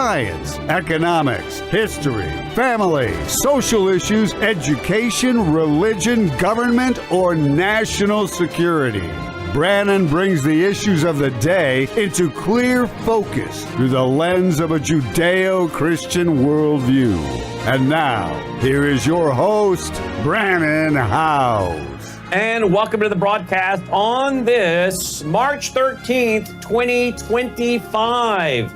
science, economics, history, family, social issues, education, religion, government, or national security. Brannon brings the issues of the day into clear focus through the lens of a Judeo-Christian worldview. And now, here is your host, Brannon Howse. And welcome to the broadcast on this March 13th, 2025.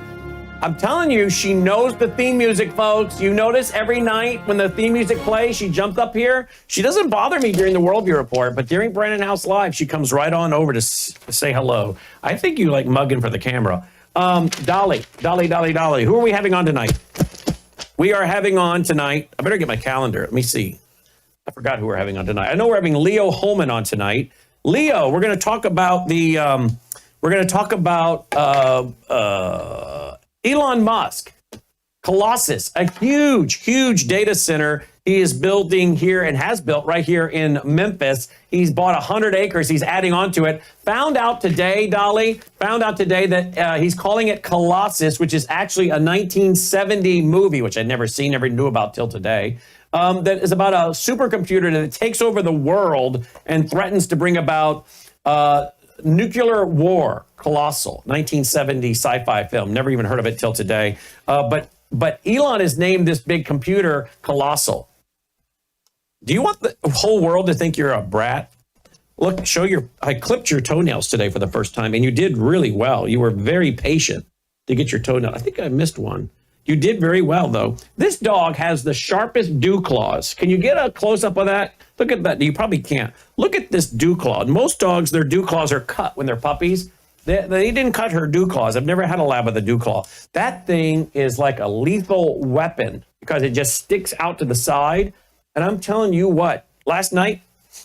I'm telling you, she knows the theme music, folks. You notice every night when the theme music plays, she jumps up here. She doesn't bother me during the Worldview Report, but during Brannon Howse Live, she comes right on over to say hello. I think you like mugging for the camera. Dolly. Who are we having on tonight? We are having on tonight, I better get my calendar. Let me see. I forgot who we're having on tonight. I know we're having Leo Holman on tonight. Leo, we're going to talk about Elon Musk, Colossus, a huge data center he is building here and has built right here in Memphis. He's bought 100 acres. He's adding on to it. Found out today that he's calling it Colossus, which is actually a 1970 movie, which I'd never seen, never knew about till today. That is about a supercomputer that takes over the world and threatens to bring about nuclear war. Colossal, 1970 sci-fi film. Never even heard of it till today. But Elon has named this big computer Colossal. Do you want the whole world to think you're a brat? Look, I clipped your toenails today for the first time, and you did really well. You were very patient to get your toenail. I think I missed one. You did very well, though. This dog has the sharpest dew claws. Can you get a close-up of that? Look at that. You probably can't. Look at this dew claw. Most dogs, their dew claws are cut when they're puppies. They didn't cut her dew claws. I've never had a lab with a dew claw. That thing is like a lethal weapon because it just sticks out to the side. And I'm telling you what, last night,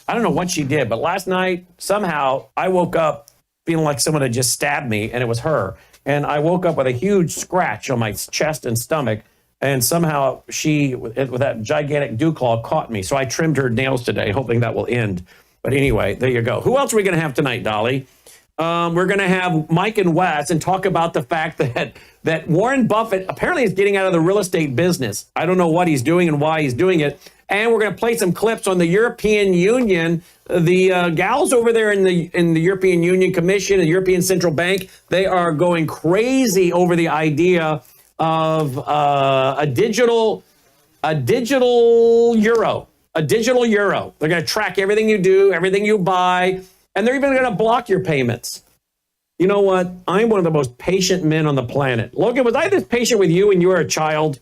I don't know what she did, but last night, somehow, I woke up feeling like someone had just stabbed me, and it was her. And I woke up with a huge scratch on my chest and stomach, and somehow she, with that gigantic dew claw, caught me. So I trimmed her nails today, hoping that will end. But anyway, there you go. Who else are we going to have tonight, Dolly? We're going to have Mike and Wes and talk about the fact that Warren Buffett apparently is getting out of the real estate business. I don't know what he's doing and why he's doing it. And we're going to play some clips on the European Union. The gals over there in the European Union Commission, the European Central Bank, they are going crazy over the idea of a digital euro. A digital euro. They're going to track everything you do, everything you buy. And they're even going to block your payments. You know what? I'm one of the most patient men on the planet. Logan, was I this patient with you when you were a child?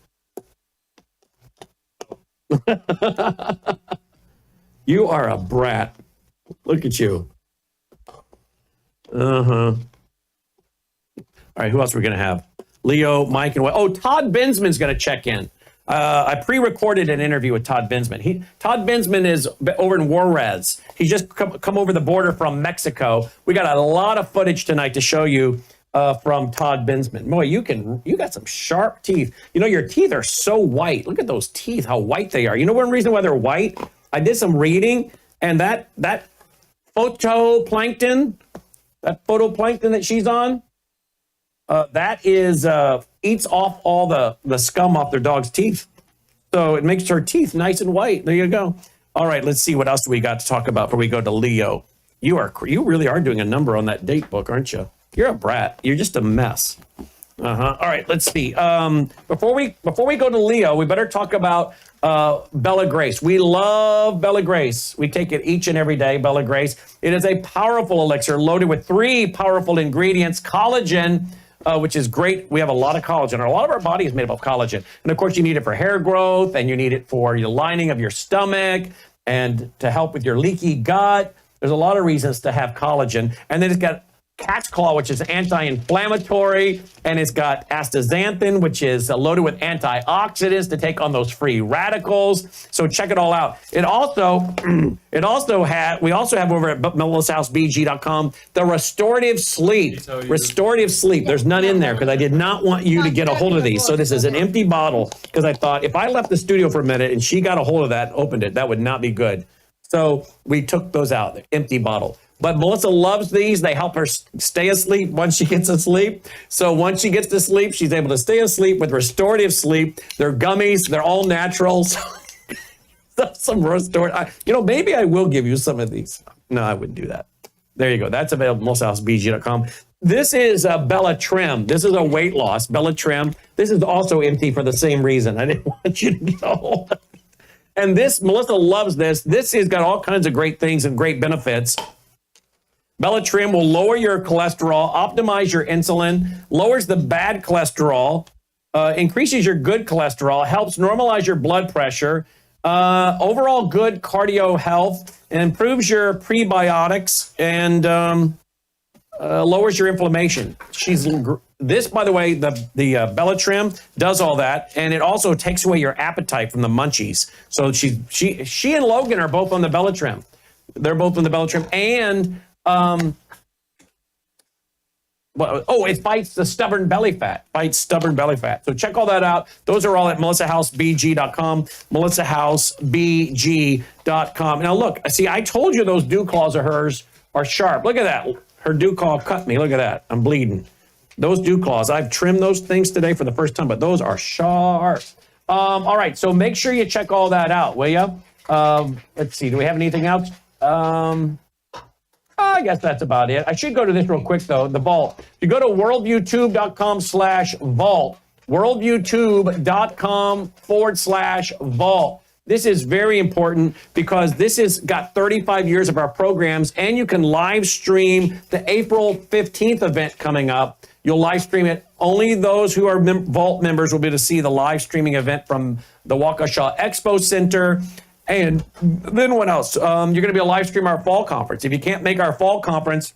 You are a brat. Look at you. All right, who else are we going to have? Leo, Mike, and what? Oh, Todd Bensman's going to check in. I pre-recorded an interview with Todd Bensman. Todd Bensman is over in Juarez. He's just come over the border from Mexico. We got a lot of footage tonight to show you from Todd Bensman. Boy, you got some sharp teeth. You know, your teeth are so white. Look at those teeth, how white they are. You know one reason why they're white? I did some reading, and that photoplankton that she's on, that is eats off all the scum off their dog's teeth. So it makes her teeth nice and white. There you go. All right, let's see what else we got to talk about before we go to Leo. You really are doing a number on that date book, aren't you? You're a brat. You're just a mess. All right, let's see. Before we go to Leo, we better talk about Bella Grace. We love Bella Grace. We take it each and every day, Bella Grace. It is a powerful elixir loaded with 3 powerful ingredients: collagen, which is great. We have a lot of collagen. A lot of our body is made up of collagen. And of course, you need it for hair growth, and you need it for your lining of your stomach and to help with your leaky gut. There's a lot of reasons to have collagen. And then it's got cat's claw, which is anti-inflammatory, and it's got astaxanthin, which is loaded with antioxidants to take on those free radicals. So check it all out. We also have over at melisshousebg.com the restorative sleep. Restorative sleep. There's none in there because I did not want you to get a hold of these. So this is an empty bottle because I thought if I left the studio for a minute and she got a hold of that and opened it, that would not be good. So we took those out, the empty bottle. But Melissa loves these. They help her stay asleep once she gets asleep. So once she gets to sleep, she's able to stay asleep with restorative sleep. They're gummies. They're all natural. Some restorative. Maybe I will give you some of these. No, I wouldn't do that. There you go. That's available at MelissaHouseBG.com. This is Bella Trim. This is a weight loss. Bella Trim. This is also empty for the same reason. I didn't want you to get a hold of it. And this, Melissa loves this. This has got all kinds of great things and great benefits. Bella Trim will lower your cholesterol, optimize your insulin, lowers the bad cholesterol, increases your good cholesterol, helps normalize your blood pressure, overall good cardio health, and improves your prebiotics and lowers your inflammation. This, by the way, the Bella Trim does all that, and it also takes away your appetite from the munchies. So she and Logan are both on the Bella Trim. They're both on the Bella Trim, and it fights the stubborn belly fat. So check all that out. Those are all at MelissaHouseBG.com. MelissaHouseBG.com. Now look, see, I told you those dew claws of hers are sharp. Look at that. Her dew claw cut me. Look at that. I'm bleeding. Those dew claws. I've trimmed those things today for the first time, but those are sharp. All right. So make sure you check all that out, will you? Let's see. Do we have anything else? I guess that's about it. I should go to this real quick, though, the vault. If you go to worldviewtube.com/vault, worldviewtube.com/vault. This is very important because this has got 35 years of our programs, and you can live stream the April 15th event coming up. You'll live stream it. Only those who are Vault members will be able to see the live streaming event from the Waukesha Expo Center. And then what else? You're going to be able to live stream our fall conference. If you can't make our fall conference,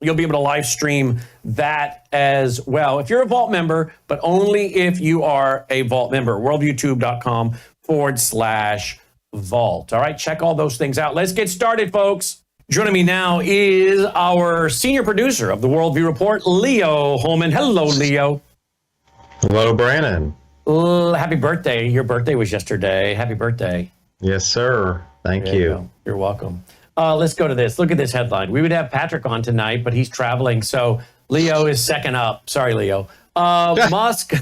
you'll be able to live stream that as well. If you're a Vault member, but only if you are a Vault member, worldviewtube.com/vault. All right, check all those things out. Let's get started, folks. Joining me now is our senior producer of the Worldview Report, Leo Holman. Hello, Leo. Hello, Brandon. Happy birthday. Your birthday was yesterday. Happy birthday. Yes, sir. Thank you. You're welcome. Let's go to this. Look at this headline. We would have Patrick on tonight, but he's traveling, so Leo is second up. Sorry, Leo. Musk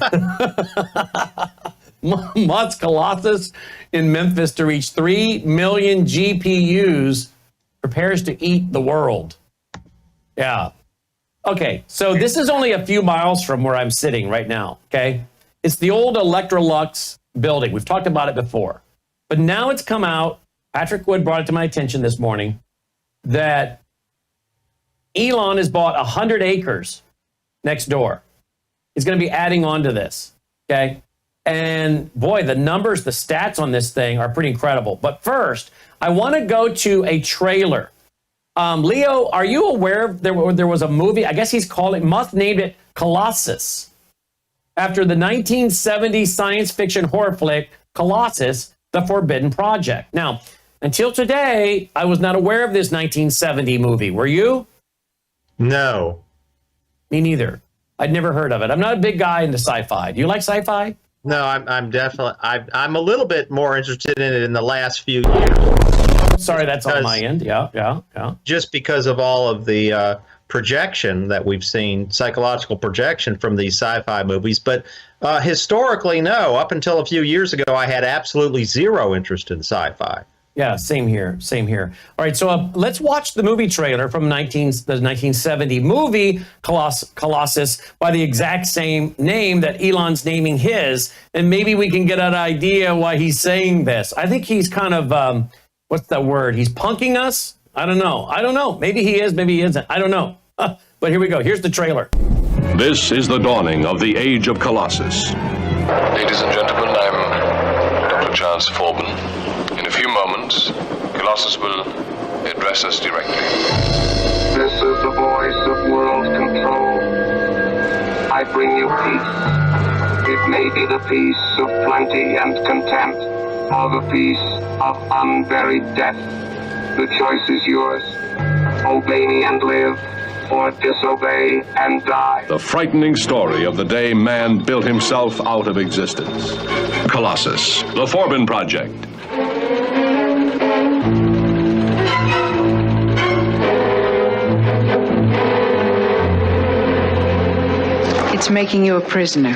Colossus in Memphis to reach 3 million GPUs prepares to eat the world. Yeah. Okay, so this is only a few miles from where I'm sitting right now, okay? It's the old Electrolux building. We've talked about it before. But now it's come out, Patrick Wood brought it to my attention this morning, that Elon has bought 100 acres next door. He's going to be adding on to this, okay? And boy, the numbers, the stats on this thing are pretty incredible. But first, I want to go to a trailer. Leo, are you aware there was a movie, I guess Musk named it Colossus, after the 1970 science fiction horror flick, Colossus, The Forbidden Project. Now, until today, I was not aware of this 1970 movie. Were you? No. Me neither. I'd never heard of it. I'm not a big guy into sci-fi. Do you like sci-fi? No, I'm definitely, I'm a little bit more interested in it in the last few years. Sorry, that's on my end. Yeah. Just because of all of the projection that we've seen, psychological projection from these sci-fi movies. But historically, no. Up until a few years ago, I had absolutely zero interest in sci-fi. Yeah, same here. All right, so let's watch the movie trailer from the 1970 movie Colossus by the exact same name that Elon's naming his, and maybe we can get an idea why he's saying this. I think he's kind of, what's the word? He's punking us? I don't know. Maybe he is, maybe he isn't. I don't know. But here we go. Here's the trailer. This is the dawning of the age of Colossus. Ladies and gentlemen, I'm Dr. Charles Forbin. In a few moments, Colossus will address us directly. This is the voice of world control. I bring you peace. It may be the peace of plenty and content, or the peace of unburied death. The choice is yours. Obey me and live, or disobey and die. The frightening story of the day man built himself out of existence. Colossus, the Forbidden Project. It's making you a prisoner.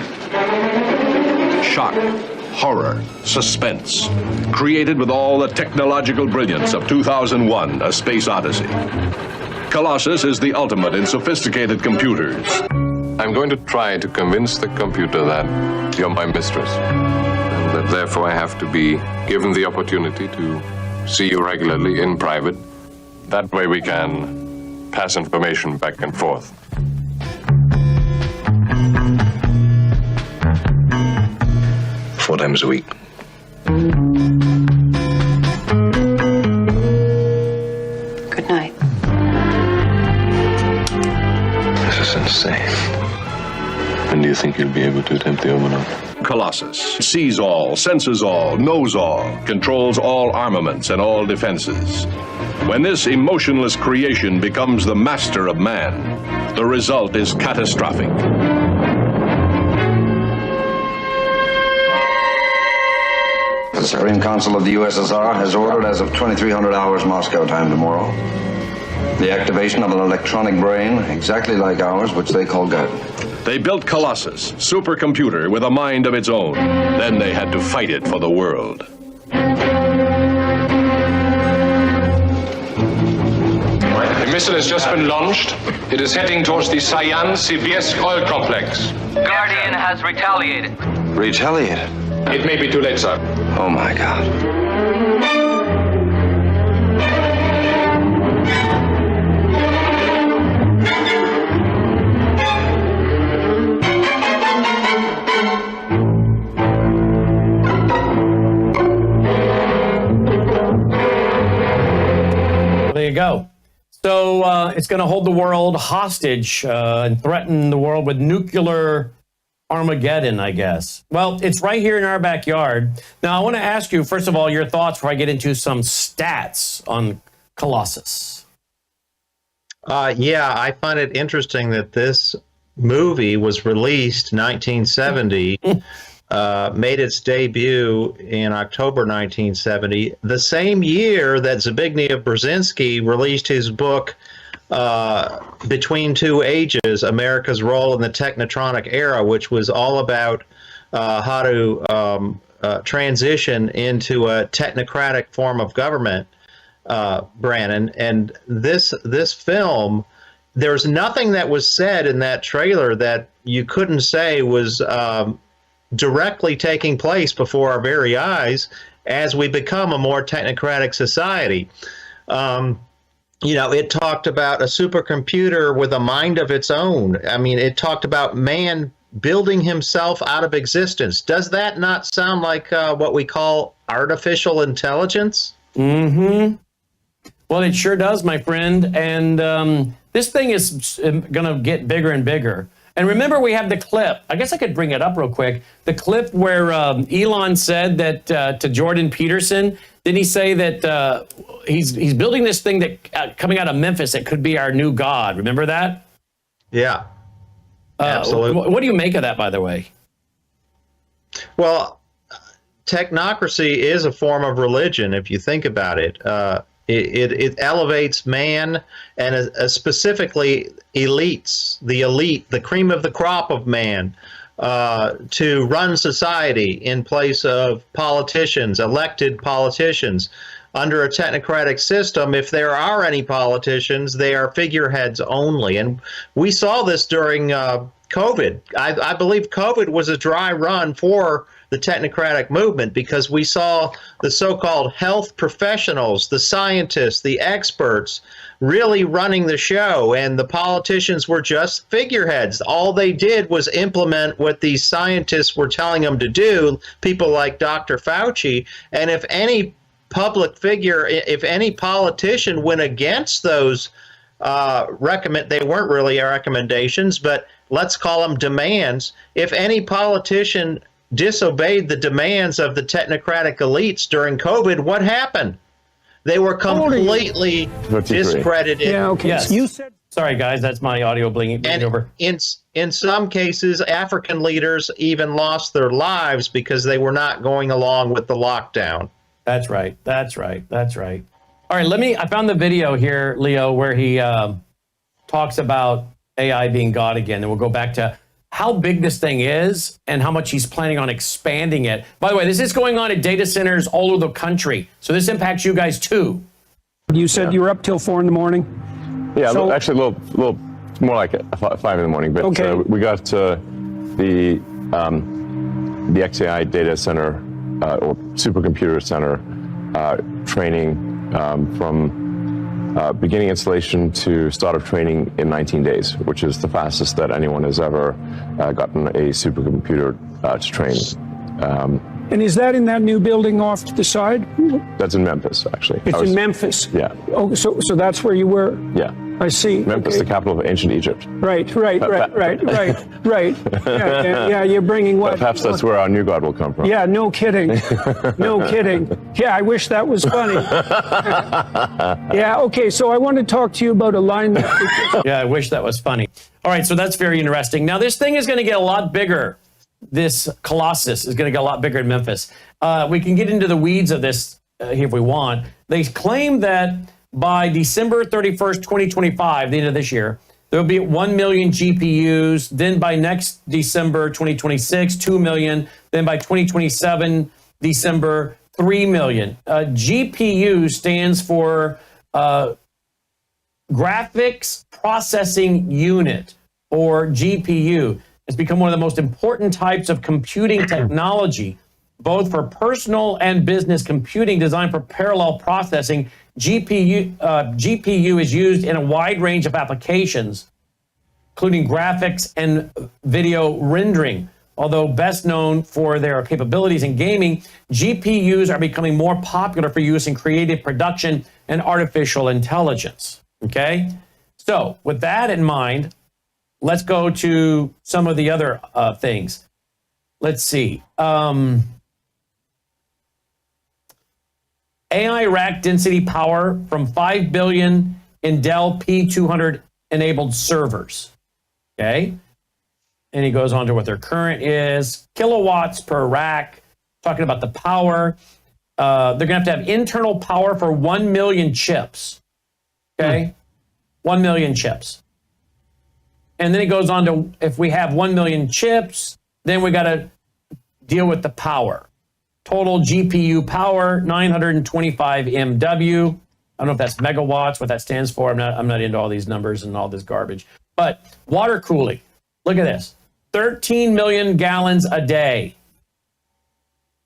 Shock, horror, suspense. Created with all the technological brilliance of 2001, A Space Odyssey. Colossus is the ultimate in sophisticated computers. I'm going to try to convince the computer that you're my mistress, and that therefore I have to be given the opportunity to see you regularly in private. That way we can pass information back and forth. Four times a week. Good night. This is insane. When do you think you'll be able to attempt the overload? Colossus sees all, senses all, knows all, controls all armaments and all defenses. When this emotionless creation becomes the master of man, the result is catastrophic. The Supreme Council of the USSR has ordered, as of 2300 hours Moscow time tomorrow, the activation of an electronic brain exactly like ours, which they call God. They built Colossus, supercomputer with a mind of its own. Then they had to fight it for the world. The missile has just been launched. It is heading towards the Cyan-Sibirsk oil complex. Guardian has retaliated. Retaliated? It may be too late, sir. Oh my God. There you go. So it's going to hold the world hostage and threaten the world with nuclear Armageddon, I guess. Well, it's right here in our backyard. Now, I want to ask you, first of all, your thoughts before I get into some stats on Colossus. Yeah, I find it interesting that this movie was released 1970, made its debut in October 1970, the same year that Zbigniew Brzezinski released his book, Between Two Ages, America's Role in the Technotronic Era, which was all about how to transition into a technocratic form of government, Brannon. And this film, there's nothing that was said in that trailer that you couldn't say was directly taking place before our very eyes as we become a more technocratic society. You know, it talked about a supercomputer with a mind of its own. I mean, it talked about man building himself out of existence. Does that not sound like what we call artificial intelligence? Mm-hmm. Well, it sure does, my friend. And this thing is going to get bigger and bigger. And remember, we have the clip. I guess I could bring it up real quick. The clip where Elon said that to Jordan Peterson, didn't he say that he's building this thing that coming out of Memphis that could be our new God? Remember that? Yeah, absolutely. What do you make of that, by the way? Well, technocracy is a form of religion, if you think about it. It elevates man and specifically elites, the elite, the cream of the crop of man, to run society in place of politicians, elected politicians. Under a technocratic system, if there are any politicians, they are figureheads only. And we saw this during COVID. I believe COVID was a dry run for the technocratic movement because we saw the so-called health professionals, the scientists, the experts really running the show, and the politicians were just figureheads. All they did was implement what these scientists were telling them to do, people like Dr. Fauci. And if any public figure, if any politician went against those they weren't really recommendations, but let's call them demands. If any politician disobeyed the demands of the technocratic elites during COVID, what happened? They were completely discredited. Yeah, okay. Yes. You said. Sorry, guys, that's my audio blinging over. In some cases, African leaders even lost their lives because they were not going along with the lockdown. That's right. That's right. That's right. All right, I found the video here, Leo, where he talks about AI being God again, and we'll go back to how big this thing is and how much he's planning on expanding it. By the way, this is going on at data centers all over the country. So this impacts you guys too. You said you were up till 4 a.m? Yeah, So- actually a little more like 5 in the morning. But Okay. we got the XAI data center or supercomputer center training from beginning installation to start of training in 19 days, which is the fastest that anyone has ever gotten a supercomputer to train. And is that in that new building off to the side? That's in Memphis, actually. It's in Memphis. Yeah. Oh, so that's where you were? Yeah. I see. Memphis, Okay. the capital of ancient Egypt. Right. Yeah, you're bringing what? Perhaps that's where our new God will come from. Yeah, no kidding. No kidding. Yeah, I wish that was funny. Yeah, okay, so I want to talk to you about alignment. Yeah, I wish that was funny. All right, so that's very interesting. Now, this thing is going to get a lot bigger. This Colossus is going to get a lot bigger in Memphis. We can get into the weeds of this here if we want. They claim that by December 31st, 2025, the end of this year, there will be 1 million GPUs. Then by next December 2026, 2 million. Then by 2027, December, 3 million. GPU stands for Graphics Processing Unit, or GPU. It's become one of the most important types of computing technology, both for personal and business computing designed for parallel processing. GPU is used in a wide range of applications, including graphics and video rendering. Although best known for their capabilities in gaming, GPUs are becoming more popular for use in creative production and artificial intelligence. Okay? So, with that in mind, let's go to some of the other things. Let's see. AI rack density power from 5 billion in Dell P200 enabled servers. Okay. And he goes on to what their current is. Kilowatts per rack. Talking about the power. They're going to have internal power for 1 million chips. Okay. 1 million chips. And then he goes on to, if we have 1 million chips, then we got to deal with the power. Total GPU power, 925 MW. I don't know if that's megawatts, what that stands for. I'm not into all these numbers and all this garbage. But water cooling, look at this. 13 million gallons a day.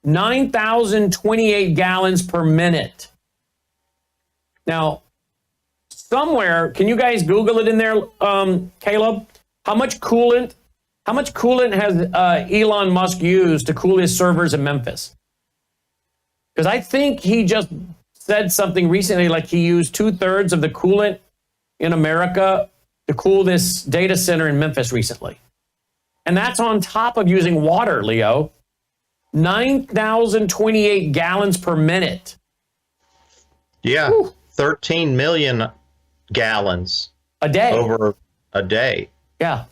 9,028 gallons per minute. Now, somewhere, can you guys Google it in there, Caleb? How much coolant has Elon Musk used to cool his servers in Memphis? Because I think he just said something recently, like he used 2/3 of the coolant in America to cool this data center in Memphis recently. And that's on top of using water, Leo. 9,028 gallons per minute. Yeah, 13 million gallons a day. Over a day. Yeah.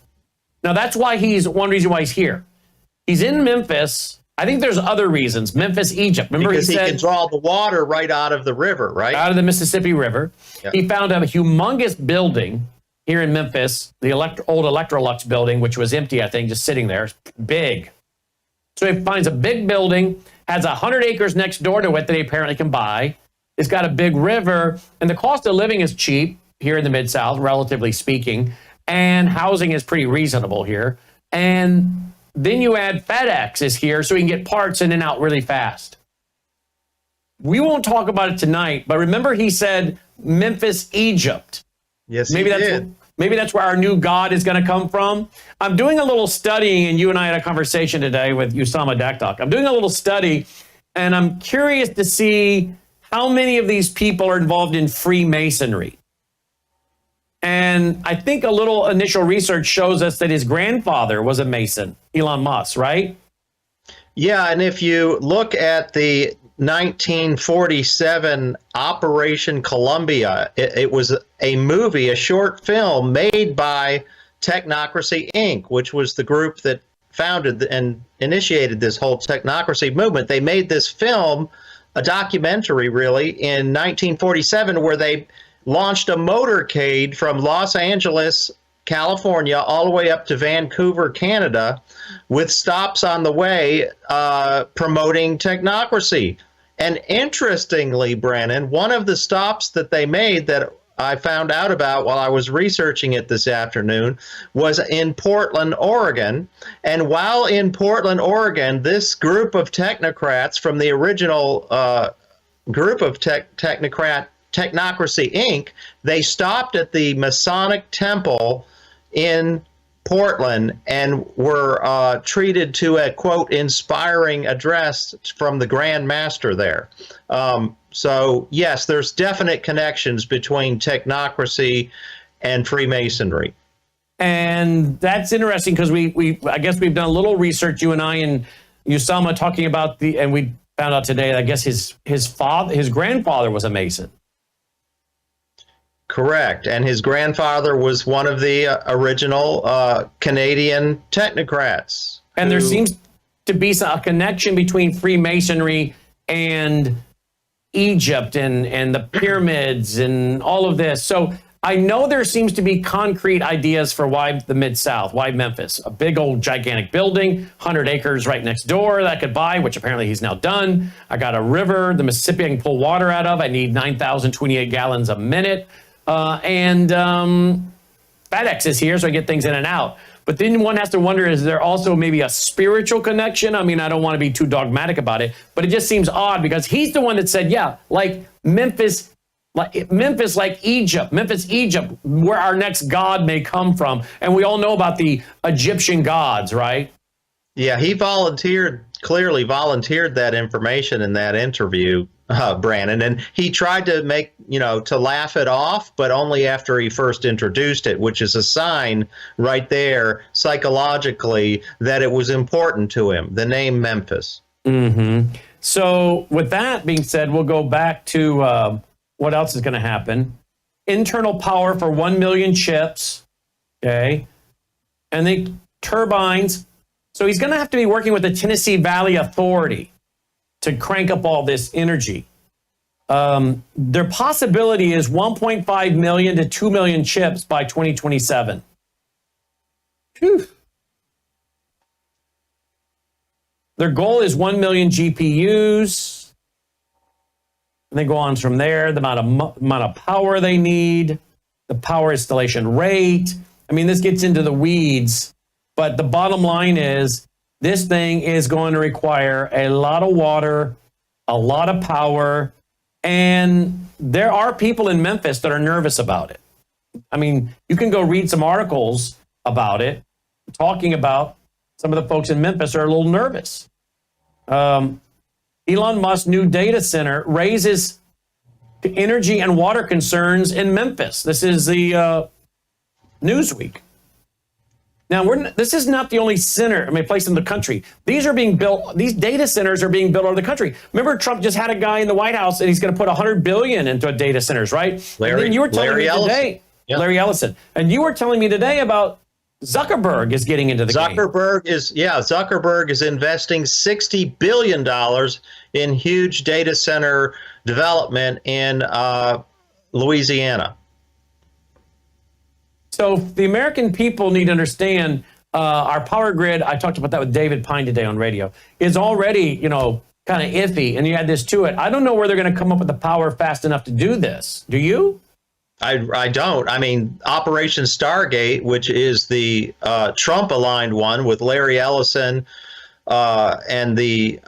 Now that's why one reason why he's here. He's in Memphis. I think there's other reasons. Memphis, Egypt. Remember because he said he can draw the water right out of the river, right? Out of the Mississippi River. Yep. He found a humongous building here in Memphis, the old Electrolux building, which was empty, I think, just sitting there. It's big. So he finds a big building, has 100 acres next door to it that he apparently can buy. It's got a big river, and the cost of living is cheap here in the Mid-South, relatively speaking, and housing is pretty reasonable here. And then you add FedEx is here, so he can get parts in and out really fast. We won't talk about it tonight, but remember he said Memphis, Egypt. Yes, maybe that's where our new God is going to come from. I'm doing a little studying, and you and I had a conversation today with Usama Daktok. I'm doing a little study, and I'm curious to see how many of these people are involved in Freemasonry. And I think a little initial research shows us that his grandfather was a Mason, Elon Musk, right? Yeah, and if you look at the 1947 Operation Columbia, it was a movie, a short film made by Technocracy Inc., which was the group that founded and initiated this whole technocracy movement. They made this film, a documentary really, in 1947 where they launched a motorcade from Los Angeles, California, all the way up to Vancouver, Canada, with stops on the way promoting technocracy. And interestingly, Brennan, one of the stops that they made that I found out about while I was researching it this afternoon was in Portland, Oregon. And while in Portland, Oregon, this group of technocrats from the original group of Technocracy Inc., they stopped at the Masonic Temple in Portland and were treated to a, quote, inspiring address from the Grand Master there. So, yes, there's definite connections between technocracy and Freemasonry. And that's interesting because I guess we've done a little research, you and I and Usama, talking about and we found out today, I guess his grandfather was a Mason. Correct. And his grandfather was one of the original Canadian technocrats. And there seems to be a connection between Freemasonry and Egypt and the pyramids and all of this. So I know there seems to be concrete ideas for why the Mid-South, why Memphis, a big old gigantic building, 100 acres right next door that I could buy, which apparently he's now done. I got a river, the Mississippi I can pull water out of. I need 9,028 gallons a minute. And FedEx is here, so I get things in and out. But then one has to wonder, is there also maybe a spiritual connection? I mean, I don't want to be too dogmatic about it, but it just seems odd because he's the one that said, yeah, like Memphis, like Egypt, Egypt, where our next god may come from. And we all know about the Egyptian gods, right? Yeah, he clearly volunteered that information in that interview, Brandon, and he tried to to laugh it off, but only after he first introduced it, which is a sign right there psychologically that it was important to him, the name Memphis. Mm-hmm. So with that being said, we'll go back to what else is going to happen. Internal power for 1 million chips, okay? And the turbines. So he's going to have to be working with the Tennessee Valley Authority to crank up all this energy. Their possibility is 1.5 million to 2 million chips by 2027. Whew. Their goal is 1 million GPUs. And they go on from there, the amount of power they need, the power installation rate. I mean, this gets into the weeds, but the bottom line is this thing is going to require a lot of water, a lot of power, and there are people in Memphis that are nervous about it. I mean, you can go read some articles about it, talking about some of the folks in Memphis are a little nervous. Elon Musk's new data center raises energy and water concerns in Memphis. This is the Newsweek. Now, this is not the only place in the country. These are being built. These data centers are being built all over the country. Remember, Trump just had a guy in the White House, and he's going to put $100 billion into data centers, right? Larry Ellison. Larry Ellison, and you were telling me today about Zuckerberg is getting into the game. Zuckerberg is investing $60 billion in huge data center development in Louisiana. So the American people need to understand our power grid. I talked about that with David Pine today on radio. Is already, kind of iffy, and you add this to it. I don't know where they're going to come up with the power fast enough to do this. Do you? I don't. I mean, Operation Stargate, which is the Trump-aligned one with Larry Ellison and the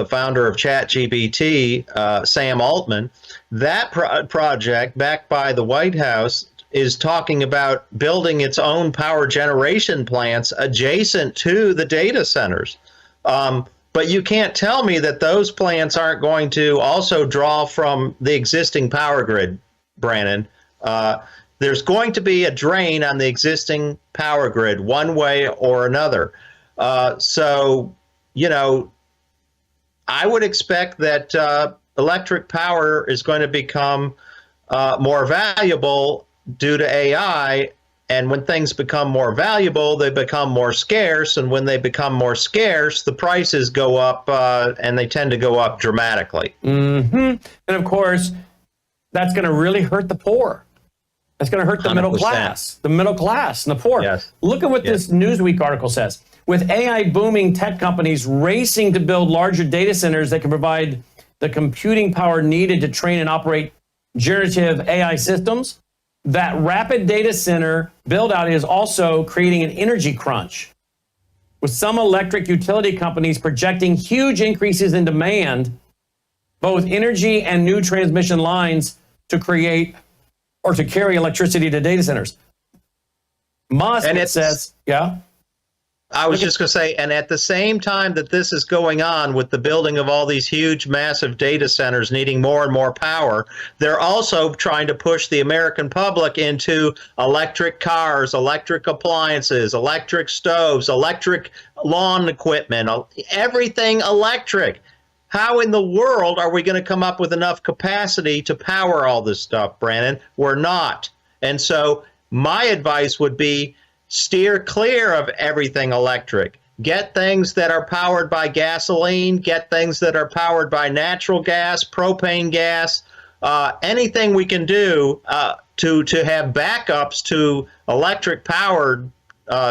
founder of ChatGPT, Sam Altman, that project, backed by the White House, is talking about building its own power generation plants adjacent to the data centers. But you can't tell me that those plants aren't going to also draw from the existing power grid, Brandon. There's going to be a drain on the existing power grid one way or another. So, I would expect that electric power is going to become more valuable due to AI. And when things become more valuable, they become more scarce. And when they become more scarce, the prices go up, and they tend to go up dramatically. Mm-hmm. And of course, that's going to really hurt the poor. That's going to hurt the middle 100%. class, and the poor. Yes. Look at what this Newsweek article says. With AI booming, tech companies racing to build larger data centers that can provide the computing power needed to train and operate generative AI systems, that rapid data center build out is also creating an energy crunch, with some electric utility companies projecting huge increases in demand, both energy and new transmission lines to create or to carry electricity to data centers. Musk says, I was just going to say, and at the same time that this is going on with the building of all these huge, massive data centers needing more and more power, they're also trying to push the American public into electric cars, electric appliances, electric stoves, electric lawn equipment, everything electric. How in the world are we going to come up with enough capacity to power all this stuff, Brandon? We're not. And so my advice would be, steer clear of everything electric. Get things that are powered by gasoline, get things that are powered by natural gas, propane gas, anything we can do to have backups to electric powered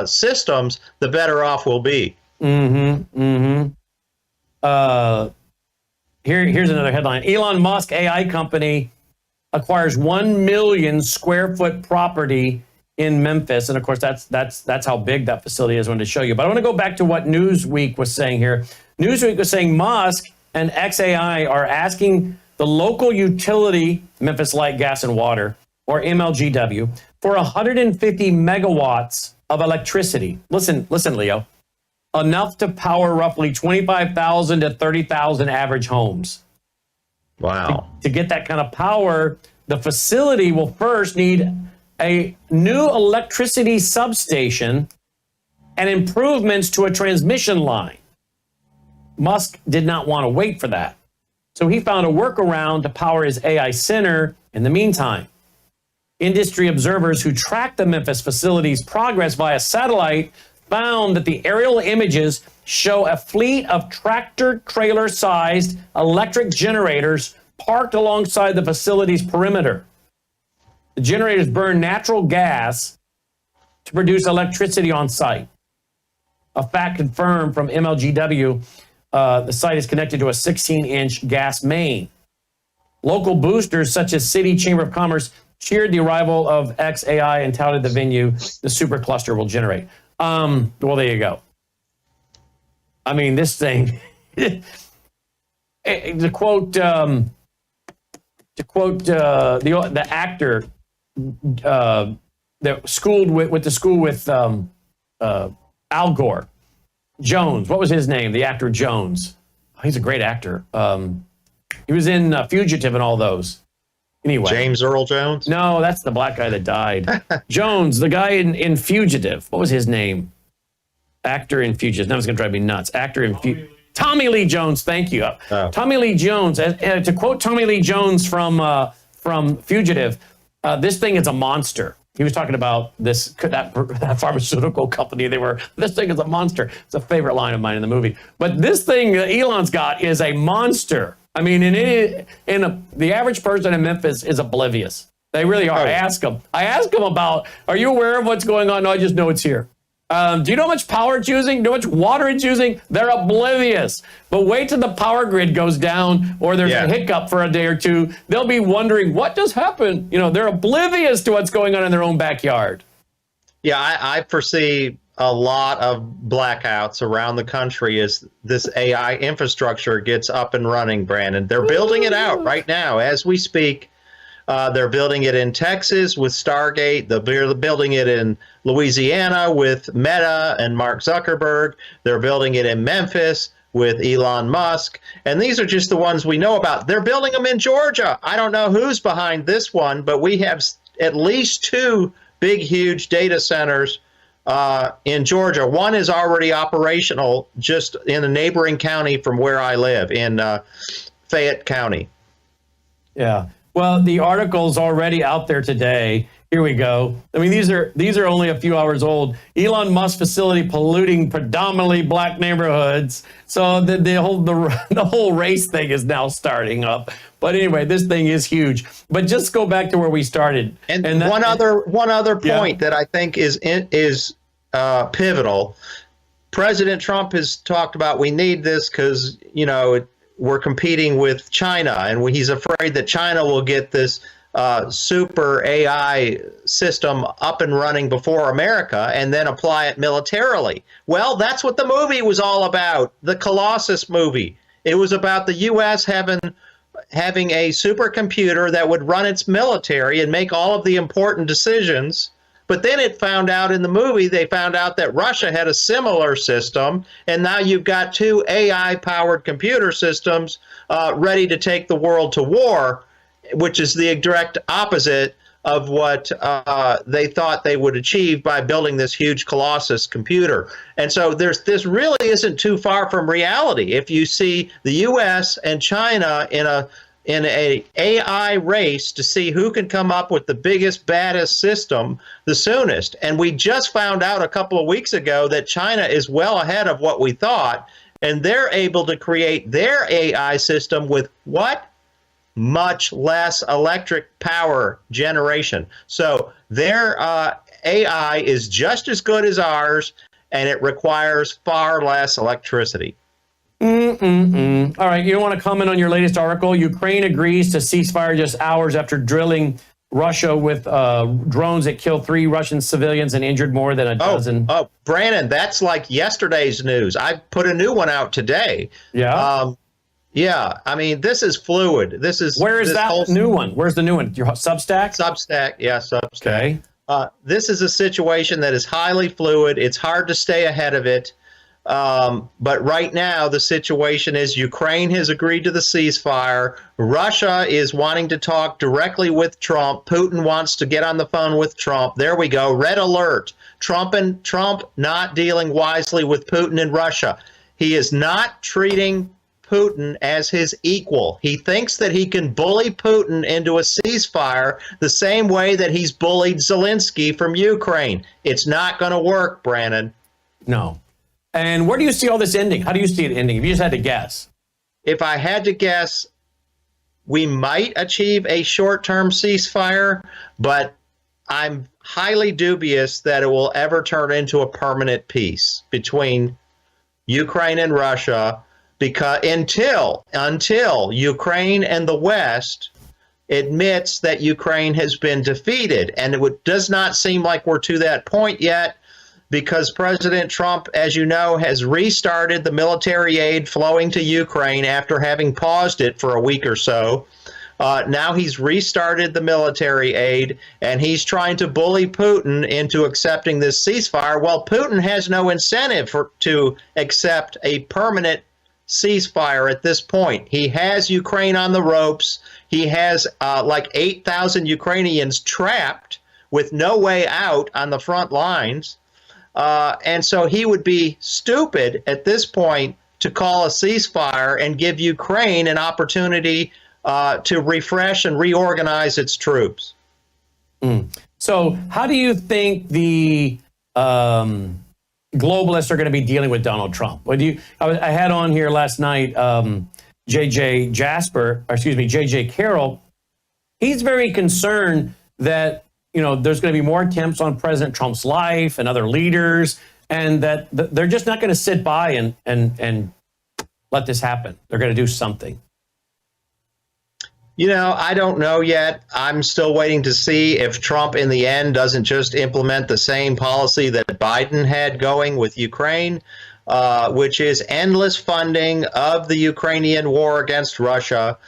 systems, the better off we'll be. Here's another headline. Elon Musk AI company acquires 1 million square foot property in Memphis. And of course, that's how big that facility is. I wanted to show you. But I want to go back to what Newsweek was saying here. Newsweek was saying Musk and XAI are asking the local utility, Memphis Light, Gas, and Water, or MLGW, for 150 megawatts of electricity. Listen, Leo. Enough to power roughly 25,000 to 30,000 average homes. Wow. To get that kind of power, the facility will first need a new electricity substation and improvements to a transmission line. Musk did not want to wait for that. So he found a workaround to power his AI center in the meantime. Industry observers who tracked the Memphis facility's progress via satellite found that the aerial images show a fleet of tractor-trailer-sized electric generators parked alongside the facility's perimeter. The generators burn natural gas to produce electricity on site. A fact confirmed from MLGW, the site is connected to a 16-inch gas main. Local boosters such as City Chamber of Commerce cheered the arrival of XAI and touted the venue the supercluster will generate. Well, there you go. I mean, this thing, to quote the actor that schooled with the school with Al Gore, Jones. What was his name? The actor Jones. Oh, he's a great actor. He was in Fugitive and all those. Anyway, James Earl Jones? No, that's the black guy that died. Jones, the guy in Fugitive. What was his name? Actor in Fugitive. Now it's going to drive me nuts. Actor in Fugitive. Tommy Lee Jones. Thank you. Tommy Lee Jones. To quote Tommy Lee Jones from Fugitive, this thing is a monster. He was talking about that pharmaceutical company. This thing is a monster. It's a favorite line of mine in the movie. But this thing that Elon's got is a monster. I mean, the average person in Memphis is oblivious. They really are. I ask them about, are you aware of what's going on? No, I just know it's here. Do you know how much power it's using? Do you know how much water it's using? They're oblivious. But wait till the power grid goes down or there's a hiccup for a day or two. They'll be wondering, what just happened? They're oblivious to what's going on in their own backyard. Yeah, I foresee a lot of blackouts around the country as this AI infrastructure gets up and running, Brandon. They're building it out right now as we speak. They're building it in Texas with Stargate. They're building it in Louisiana with Meta and Mark Zuckerberg. They're building it in Memphis with Elon Musk. And these are just the ones we know about. They're building them in Georgia. I don't know who's behind this one, but we have at least 2 big, huge data centers in Georgia. One is already operational just in a neighboring county from where I live, in Fayette County. Yeah. Well, the article's already out there today. Here we go. I mean, these are only a few hours old. Elon Musk facility polluting predominantly black neighborhoods. So the whole race thing is now starting up. But anyway, this thing is huge. But just go back to where we started. And one other point that I think is pivotal. President Trump has talked about we need this because we're competing with China, and he's afraid that China will get this super AI system up and running before America and then apply it militarily. Well, that's what the movie was all about, the Colossus movie. It was about the U.S. having a supercomputer that would run its military and make all of the important decisions. But then they found out that Russia had a similar system, and now you've got two AI-powered computer systems ready to take the world to war, which is the direct opposite of what they thought they would achieve by building this huge Colossus computer. And so this really isn't too far from reality. If you see the U.S. and China in a AI race to see who can come up with the biggest, baddest system the soonest. And we just found out a couple of weeks ago that China is well ahead of what we thought, and they're able to create their AI system with what? Much less electric power generation. So their AI is just as good as ours, and it requires far less electricity. All right, you want to comment on your latest article? Ukraine agrees to ceasefire just hours after drilling Russia with drones that killed 3 Russian civilians and injured more than a dozen. Oh, Brandon, that's like yesterday's news. I put a new one out today. Yeah. Yeah, I mean, this is fluid. Where is that new one? Where's the new one? Your Substack? Substack, yeah, Substack. Okay. This is a situation that is highly fluid. It's hard to stay ahead of it. But right now, the situation is Ukraine has agreed to the ceasefire. Russia is wanting to talk directly with Trump. Putin wants to get on the phone with Trump. There we go. Red alert. Trump not dealing wisely with Putin and Russia. He is not treating Putin as his equal. He thinks that he can bully Putin into a ceasefire the same way that he's bullied Zelensky from Ukraine. It's not going to work, Brandon. No. And where do you see all this ending? How do you see it ending? If you just had to guess. If I had to guess, we might achieve a short-term ceasefire, but I'm highly dubious that it will ever turn into a permanent peace between Ukraine and Russia, because until Ukraine and the West admits that Ukraine has been defeated. And it does not seem like we're to that point yet, because President Trump, as you know, has restarted the military aid flowing to Ukraine after having paused it for a week or so. Now he's restarted the military aid, and he's trying to bully Putin into accepting this ceasefire. Well, Putin has no incentive to accept a permanent ceasefire at this point. He has Ukraine on the ropes. He has like 8,000 Ukrainians trapped with no way out on the front lines. And so he would be stupid at this point to call a ceasefire and give Ukraine an opportunity to refresh and reorganize its troops. So how do you think the globalists are going to be dealing with Donald Trump? I had on here last night JJ Carroll. He's very concerned that there's going to be more attempts on President Trump's life and other leaders, and that they're just not going to sit by and let this happen. They're going to do something. I don't know yet. I'm still waiting to see if Trump in the end doesn't just implement the same policy that Biden had going with Ukraine, which is endless funding of the Ukrainian war against Russia.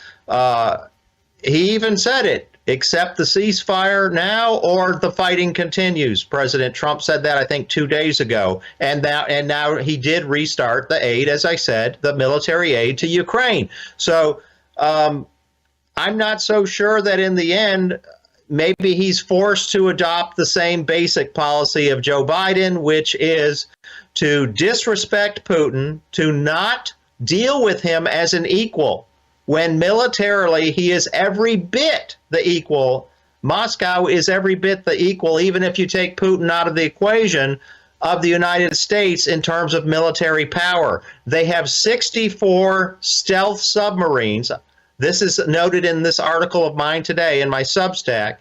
He even said it. Accept the ceasefire now or the fighting continues. President Trump said that, I think, 2 days ago. And now he did restart the aid, as I said, the military aid to Ukraine. So I'm not so sure that in the end, maybe he's forced to adopt the same basic policy of Joe Biden, which is to disrespect Putin, to not deal with him as an equal, when militarily he is every bit the equal Moscow is every bit the equal, even if you take Putin out of the equation, of the United States in terms of military power. They have 64 stealth submarines. This is noted in this article of mine today in my Substack.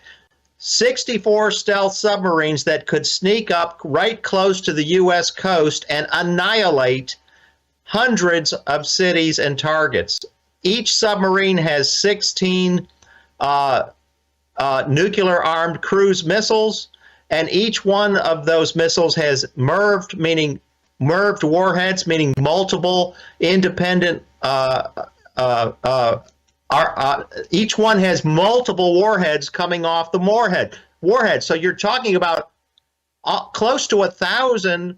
64 stealth submarines that could sneak up right close to the U.S. coast and annihilate hundreds of cities and targets. Each submarine has 16 nuclear-armed cruise missiles, and each one of those missiles has MIRVed warheads, meaning multiple independent. Each one has multiple warheads coming off the warhead. So you're talking about close to 1,000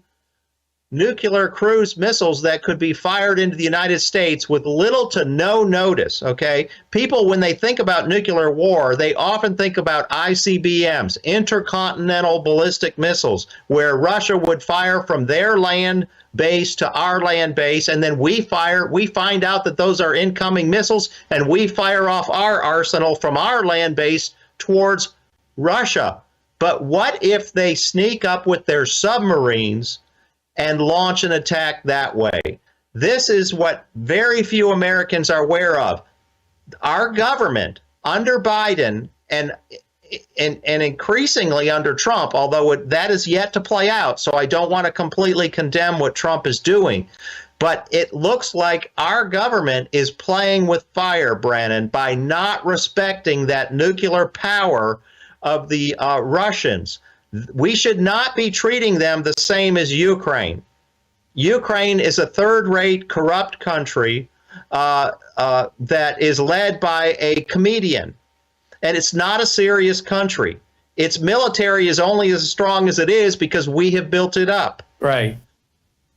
nuclear cruise missiles that could be fired into the United States with little to no notice, okay? People, when they think about nuclear war, they often think about ICBMs, intercontinental ballistic missiles, where Russia would fire from their land base to our land base, and then we find out that those are incoming missiles, and we fire off our arsenal from our land base towards Russia. But what if they sneak up with their submarines and launch an attack that way? This is what very few Americans are aware of. Our government, under Biden and increasingly under Trump, although that is yet to play out, so I don't want to completely condemn what Trump is doing, but it looks like our government is playing with fire, Brannon, by not respecting that nuclear power of the Russians. We should not be treating them the same as Ukraine. Ukraine is a third-rate, corrupt country that is led by a comedian, and it's not a serious country. Its military is only as strong as it is because we have built it up. Right.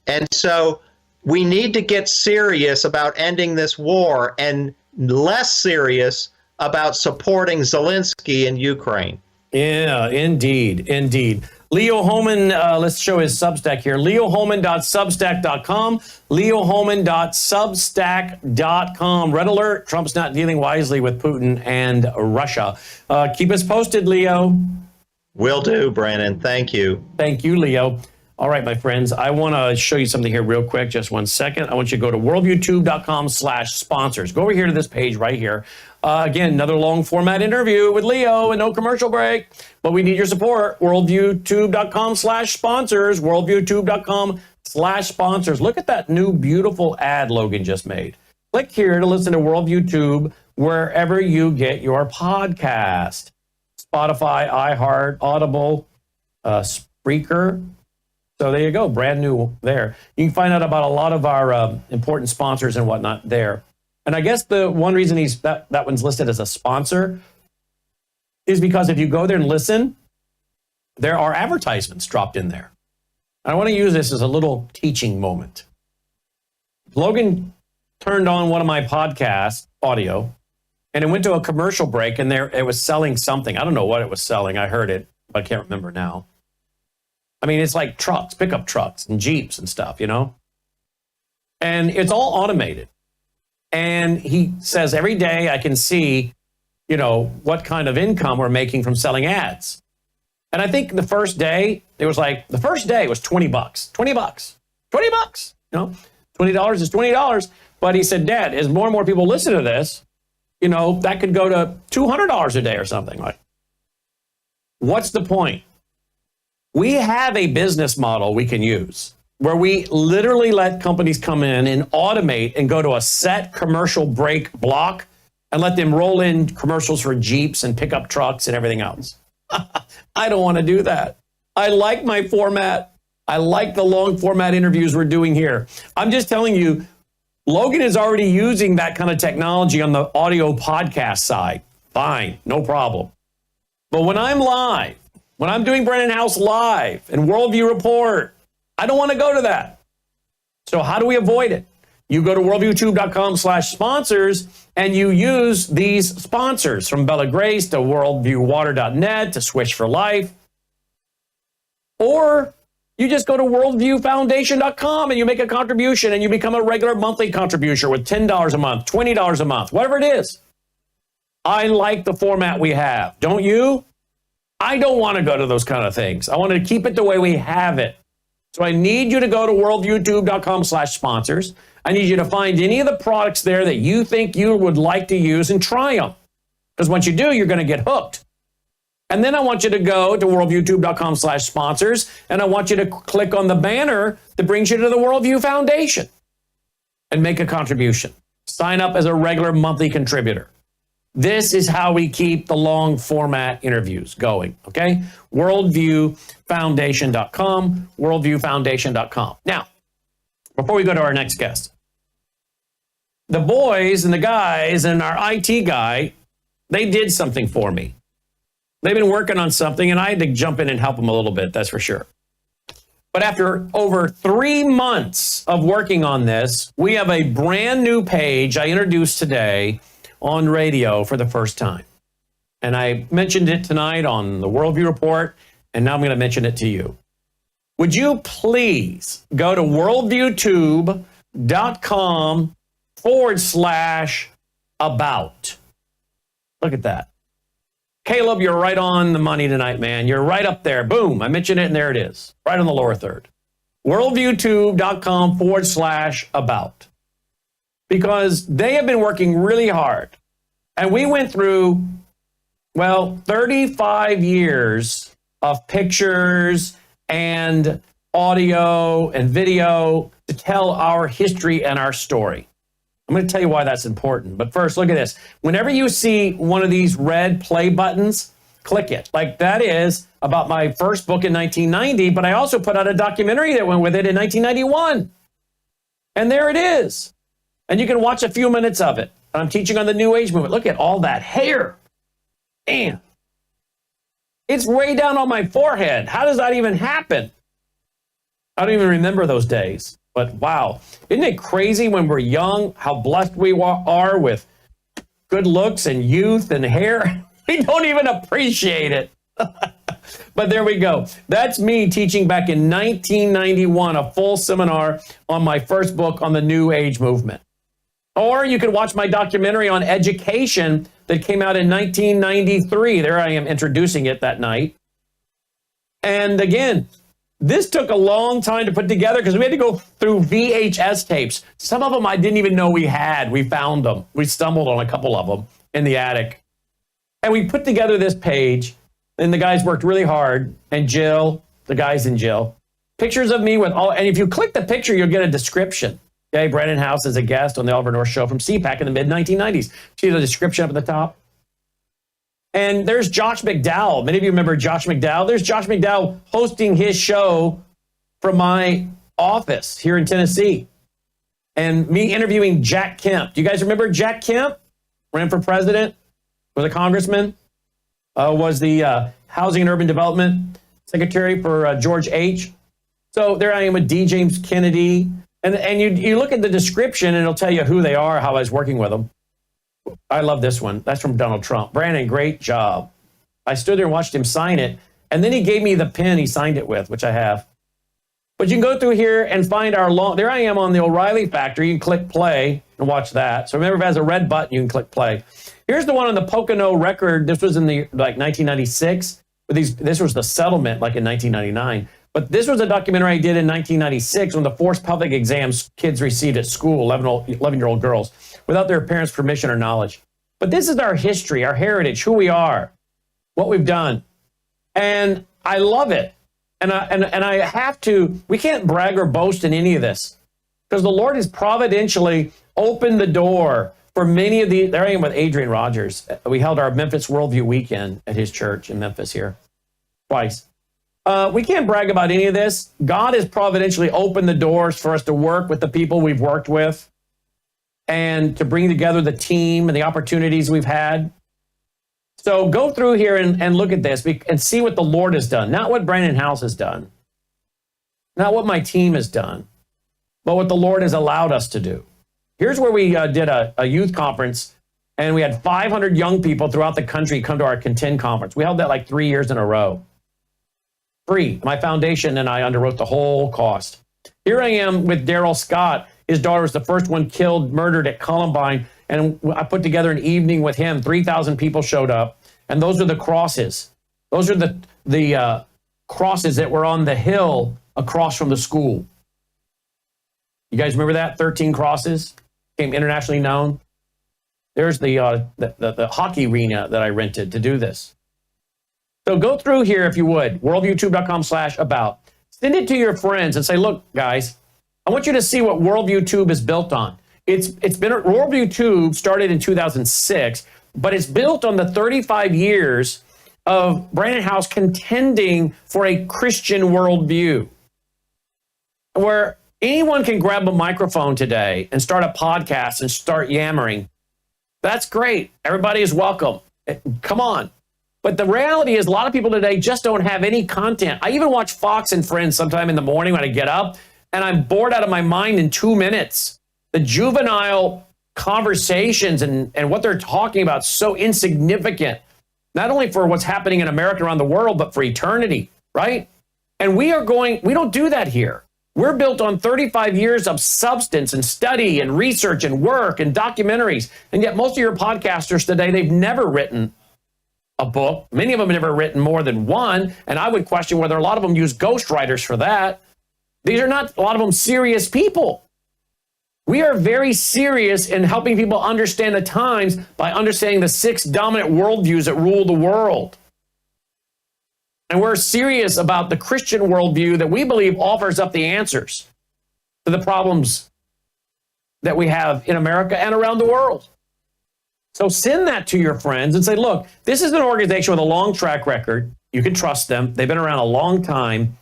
And so we need to get serious about ending this war and less serious about supporting Zelensky in Ukraine. Yeah, indeed. Leo Hohmann, let's show his Substack here. LeoHohmann.substack.com. LeoHohmann.substack.com. Red alert, Trump's not dealing wisely with Putin and Russia. Keep us posted, Leo. Will do, Brandon. Thank you. Thank you, Leo. All right, my friends, I want to show you something here real quick. Just 1 second. I want you to go to worldviewtube.com/sponsors. Go over here to this page right here. Again, another long format interview with Leo and no commercial break, but we need your support. Worldviewtube.com/sponsors. Worldviewtube.com/sponsors. Look at that new beautiful ad Logan just made. Click here to listen to Worldview Tube wherever you get your podcast. Spotify, iHeart, Audible, Spreaker. So there you go, brand new there. You can find out about a lot of our important sponsors and whatnot there. And I guess the one reason that one's listed as a sponsor is because if you go there and listen, there are advertisements dropped in there. I want to use this as a little teaching moment. Logan turned on one of my podcast audio, and it went to a commercial break, and there it was selling something. I don't know what it was selling. I heard it, but I can't remember now. I mean, it's like trucks, pickup trucks and Jeeps and stuff, you know? And it's all automated. And he says every day I can see, you know, what kind of income we're making from selling ads. And I think the first day, it was like, the first day was $20. $20. You know, $20 is $20. But he said, Dad, as more and more people listen to this, you know, that could go to $200 a day or something. Like, what's the point? We have a business model we can use where we literally let companies come in and automate and go to a set commercial break block and let them roll in commercials for Jeeps and pickup trucks and everything else. I don't want to do that. I like my format. I like the long format interviews we're doing here. I'm just telling you, Logan is already using that kind of technology on the audio podcast side. Fine, no problem. But when I'm live, when I'm doing Brennan House Live and Worldview Report, I don't want to go to that. So how do we avoid it? You go to worldviewtube.com/sponsors and you use these sponsors from Bella Grace to worldviewwater.net to Swish for Life. Or you just go to worldviewfoundation.com and you make a contribution and you become a regular monthly contributor with $10 a month, $20 a month, whatever it is. I like the format we have. Don't you? I don't want to go to those kind of things. I want to keep it the way we have it. So I need you to go to worldviewtube.com/sponsors. I need you to find any of the products there that you think you would like to use and try them. Because once you do, you're going to get hooked. And then I want you to go to worldviewtube.com/sponsors, and I want you to click on the banner that brings you to the Worldview Foundation and make a contribution. Sign up as a regular monthly contributor. This is how we keep the long format interviews going, okay? Worldviewfoundation.com, worldviewfoundation.com. Now, before we go to our next guest, the boys and the guys and our IT guy, they did something for me. They've been working on something, and I had to jump in and help them a little bit, that's for sure. But after over 3 months of working on this, we have a brand new page I introduced today on radio for the first time. And I mentioned it tonight on the Worldview Report, and now I'm going to mention it to you. Would you please go to worldviewtube.com/about. Look at that. Caleb, you're right on the money tonight, man. You're right up there. Boom. I mentioned it, and there it is. Right on the lower third. worldviewtube.com/about. Because they have been working really hard. And we went through, 35 years of pictures and audio and video to tell our history and our story. I'm going to tell you why that's important. But first, look at this. Whenever you see one of these red play buttons, click it. Like that is about my first book in 1990, but I also put out a documentary that went with it in 1991. And there it is. And you can watch a few minutes of it. I'm teaching on the New Age movement. Look at all that hair. Damn. It's way down on my forehead. How does that even happen? I don't even remember those days. But wow, isn't it crazy when we're young, how blessed we are with good looks and youth and hair? We don't even appreciate it. But there we go. That's me teaching back in 1991, a full seminar on my first book on the New Age movement. Or you could watch my documentary on education that came out in 1993. There I am introducing it that night. And again, this took a long time to put together because we had to go through VHS tapes. Some of them I didn't even know we had. We found them. We stumbled on a couple of them in the attic. And we put together this page, and the guys worked really hard. And Jill, the guys and Jill, pictures of me with all, and if you click the picture, you'll get a description. Okay, Brandon House is a guest on the Oliver North Show from CPAC in the mid-1990s. See the description up at the top? And there's Josh McDowell. Many of you remember Josh McDowell. There's Josh McDowell hosting his show from my office here in Tennessee. And me interviewing Jack Kemp. Do you guys remember Jack Kemp? Ran for president, was a congressman, was the Housing and Urban Development Secretary for George H. So there I am with D. James Kennedy. And you look at the description, and it'll tell you who they are, how I was working with them. I love this one. That's from Donald Trump. Brandon, great job. I stood there and watched him sign it. And then he gave me the pen he signed it with, which I have. But you can go through here and find our long... There I am on the O'Reilly Factory. You can click play and watch that. So remember, if it has a red button, you can click play. Here's the one on the Pocono record. This was in the 1996. This was the settlement in 1999. But this was a documentary I did in 1996 when the forced public exams kids received at school, 11-year-old girls, without their parents' permission or knowledge. But this is our history, our heritage, who we are, what we've done. And I love it. And I have to, we can't brag or boast in any of this because the Lord has providentially opened the door for many of these. There I am with Adrian Rogers. We held our Memphis Worldview weekend at his church in Memphis here twice. We can't brag about any of this. God has providentially opened the doors for us to work with the people we've worked with and to bring together the team and the opportunities we've had. So go through here and look at this and see what the Lord has done. Not what Brandon House has done. Not what my team has done. But what the Lord has allowed us to do. Here's where we did a youth conference. And we had 500 young people throughout the country come to our Contend conference. We held that 3 years in a row. Free. My foundation and I underwrote the whole cost. Here I am with Daryl Scott. His daughter was the first one killed, murdered at Columbine. And I put together an evening with him. 3,000 people showed up. And those are the crosses. Those are the crosses that were on the hill across from the school. You guys remember that? 13 crosses, became internationally known. There's the hockey arena that I rented to do this. So go through here if you would, worldviewtube.com/about. Send it to your friends and say, look, guys, I want you to see what Worldview Tube is built on. It's been Worldview Tube started in 2006, but it's built on the 35 years of Brandon House contending for a Christian worldview, where anyone can grab a microphone today and start a podcast and start yammering. That's great. Everybody is welcome. Come on. But the reality is a lot of people today just don't have any content. I even watch Fox and Friends sometime in the morning when I get up, and I'm bored out of my mind in 2 minutes. The juvenile conversations and what they're talking about is so insignificant, not only for what's happening in America around the world, but for eternity, right? And we don't do that here. We're built on 35 years of substance and study and research and work and documentaries. And yet most of your podcasters today, they've never written a book. Many of them have never written more than one. And I would question whether a lot of them use ghostwriters for that. These are not, a lot of them, serious people. We are very serious in helping people understand the times by understanding the 6 dominant worldviews that rule the world. And we're serious about the Christian worldview that we believe offers up the answers to the problems that we have in America and around the world. So send that to your friends and say, look, this is an organization with a long track record. You can trust them. They've been around a long time.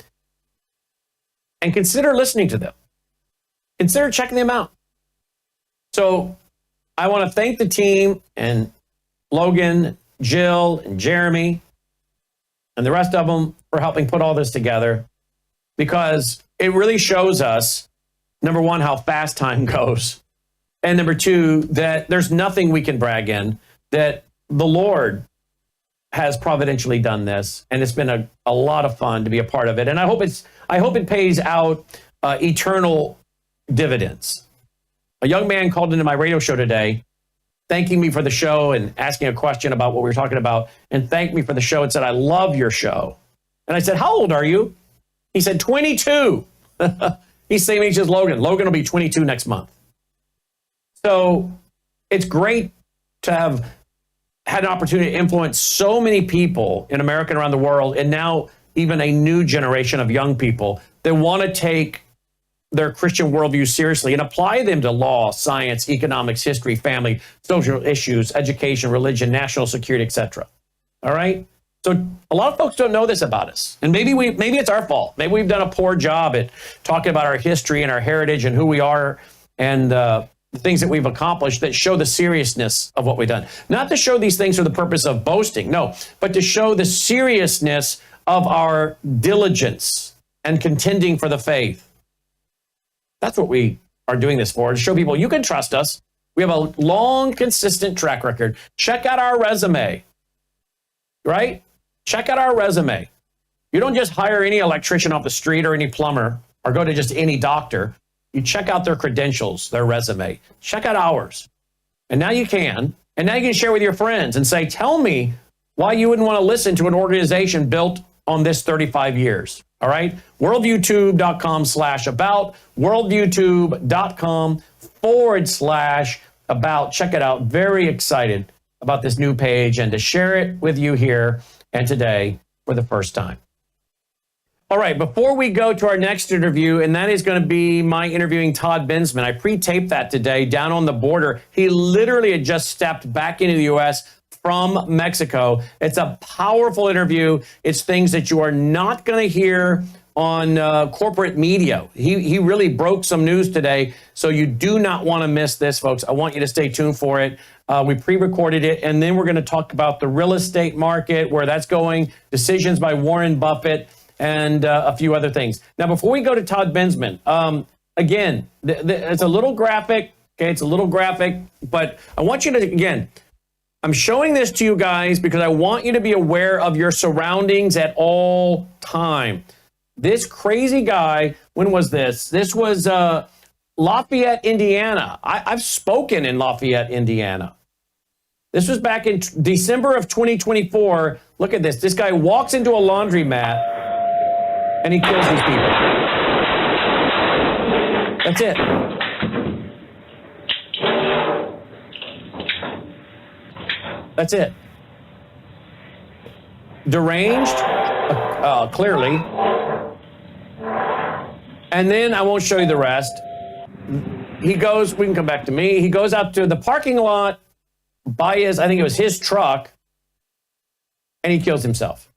And consider listening to them. Consider checking them out. So I want to thank the team and Logan, Jill, and Jeremy, and the rest of them for helping put all this together, because it really shows us, number one, how fast time goes. And number two, that there's nothing we can brag in, that the Lord has providentially done this. And it's been a lot of fun to be a part of it. And I hope it pays out eternal dividends. A young man called into my radio show today, thanking me for the show and asking a question about what we were talking about, and thanked me for the show and said, I love your show. And I said, how old are you? He said, 22. He's same age as Logan. Logan will be 22 next month. So it's great to have had an opportunity to influence so many people in America and around the world, and now even a new generation of young people that want to take their Christian worldview seriously and apply them to law, science, economics, history, family, social issues, education, religion, national security, etc. All right? So a lot of folks don't know this about us. And maybe it's our fault. Maybe we've done a poor job at talking about our history and our heritage and who we are and the things that we've accomplished that show the seriousness of what we've done. Not to show these things for the purpose of boasting, no, but to show the seriousness of our diligence and contending for the faith. That's what we are doing this for, to show people you can trust us. We have a long, consistent track record. Check out our resume, right? Check out our resume. You don't just hire any electrician off the street or any plumber or go to just any doctor. You check out their credentials, their resume. Check out ours. And now you can. And now you can share with your friends and say, tell me why you wouldn't want to listen to an organization built on this 35 years. All right? Worldviewtube.com/about. Worldviewtube.com/about. Check it out. Very excited about this new page and to share it with you here and today for the first time. All right, before we go to our next interview, and that is going to be my interviewing Todd Bensman. I pre-taped that today down on the border. He literally had just stepped back into the U.S. from Mexico. It's a powerful interview. It's things that you are not going to hear on corporate media. He really broke some news today, so you do not want to miss this, folks. I want you to stay tuned for it. We pre-recorded it, and then we're going to talk about the real estate market, where that's going, decisions by Warren Buffett, and a few other things. Now, before we go to Todd Bensman, again, it's a little graphic. Okay, it's a little graphic, but I want you to, again, I'm showing this to you guys because I want you to be aware of your surroundings at all time. This crazy guy, when was this? This was Lafayette, Indiana. I've spoken in Lafayette, Indiana. This was back in December of 2024. Look at this. This guy walks into a laundromat and he kills these people. That's it. That's it. Deranged, clearly. And then I won't show you the rest. He goes, we can come back to me. He goes out to the parking lot by his, I think it was his truck, and he kills himself.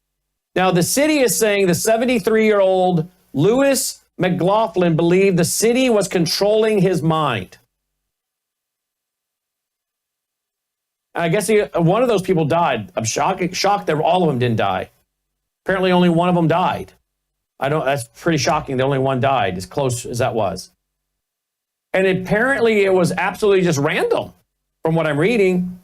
Now, the city is saying the 73-year-old Lewis McLaughlin believed the city was controlling his mind. I guess one of those people died. I'm shocked that all of them didn't die. Apparently, only one of them died. That's pretty shocking. The only one died, as close as that was. And apparently, it was absolutely just random, from what I'm reading.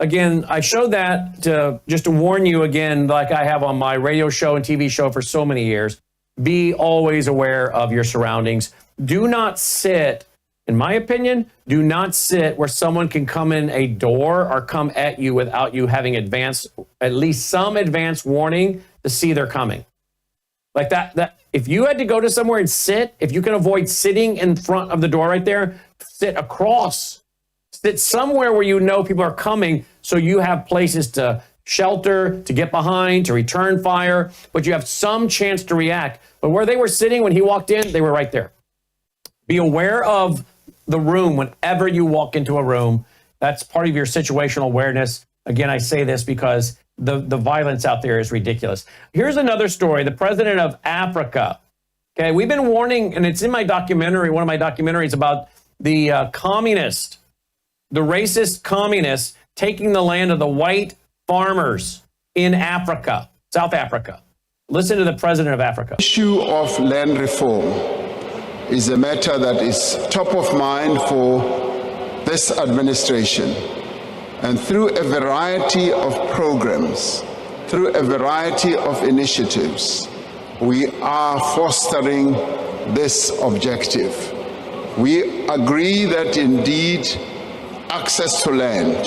Again, I showed that just to warn you again, like I have on my radio show and TV show for so many years. Be always aware of your surroundings. Do not sit, in my opinion, do not sit where someone can come in a door or come at you without you having at least some advance warning to see they're coming. Like that, if you had to go to somewhere and sit, if you can avoid sitting in front of the door right there, sit across. Sit somewhere where you know people are coming so you have places to shelter, to get behind, to return fire, but you have some chance to react. But where they were sitting when he walked in, they were right there. Be aware of the room whenever you walk into a room. That's part of your situational awareness. Again, I say this because the violence out there is ridiculous. Here's another story. The president of Africa. Okay, we've been warning, and it's in my documentary, one of my documentaries about the the racist communists taking the land of the white farmers in Africa, South Africa. Listen to the president of Africa. The issue of land reform is a matter that is top of mind for this administration. And through a variety of programs, through a variety of initiatives, we are fostering this objective. We agree that indeed access to land.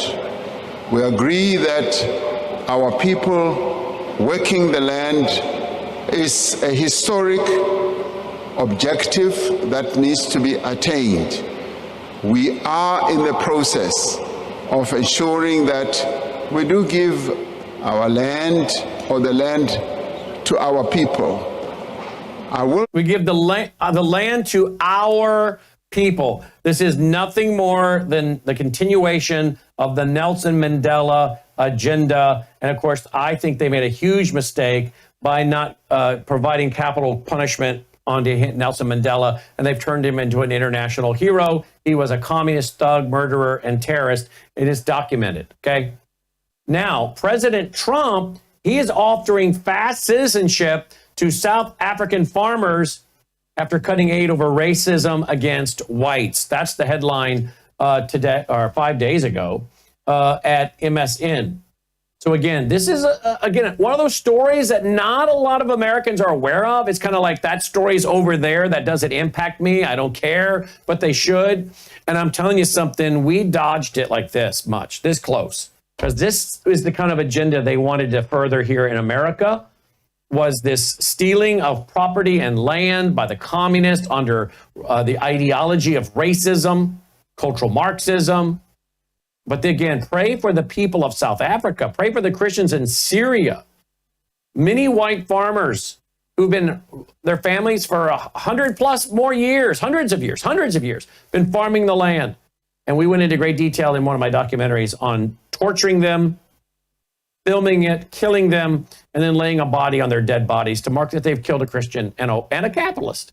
We agree that our people working the land is a historic objective that needs to be attained. We are in the process of ensuring that we do give our land or the land to our people. We give the land to our people. This is nothing more than the continuation of the Nelson Mandela agenda. And of course, I think they made a huge mistake by not providing capital punishment onto Nelson Mandela, and they've turned him into an international hero. He was a communist thug, murderer, and terrorist. It is documented, okay? Now, President Trump, he is offering fast citizenship to South African farmers after cutting aid over racism against whites. That's the headline today, or 5 days ago, at MSN. So again, this is, one of those stories that not a lot of Americans are aware of. It's kind of like that story's over there. That doesn't impact me. I don't care, but they should. And I'm telling you something, we dodged it like this close. Because this is the kind of agenda they wanted to further here in America, was this stealing of property and land by the communists under the ideology of racism, cultural Marxism. But again, pray for the people of South Africa. Pray for the Christians in Syria. Many white farmers who've been, their families for 100 plus more years, hundreds of years, been farming the land. And we went into great detail in one of my documentaries on torturing them, filming it, killing them, and then laying a body on their dead bodies to mark that they've killed a Christian and a capitalist.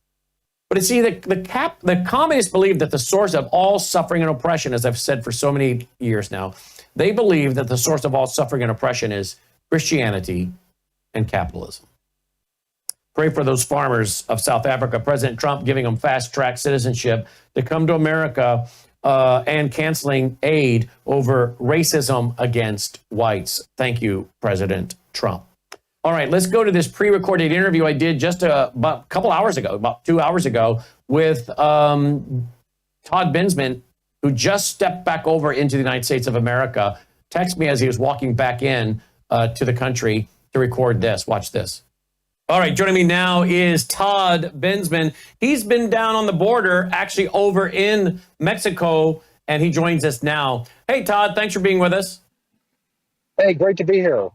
But you see, the communists believe that the source of all suffering and oppression, as I've said for so many years now, they believe that the source of all suffering and oppression is Christianity and capitalism. Pray for those farmers of South Africa. President Trump giving them fast-track citizenship to come to America and canceling aid over racism against whites. Thank you, President Trump. All right, let's go to this pre-recorded interview I did just about a couple hours ago, about 2 hours ago, with Todd Bensman, who just stepped back over into the United States of America. Texted me as he was walking back in to the country to record this. Watch this. All right, joining me now is Todd Bensman. He's been down on the border, actually over in Mexico, and he joins us now. Hey, Todd, thanks for being with us. Hey, great to be here.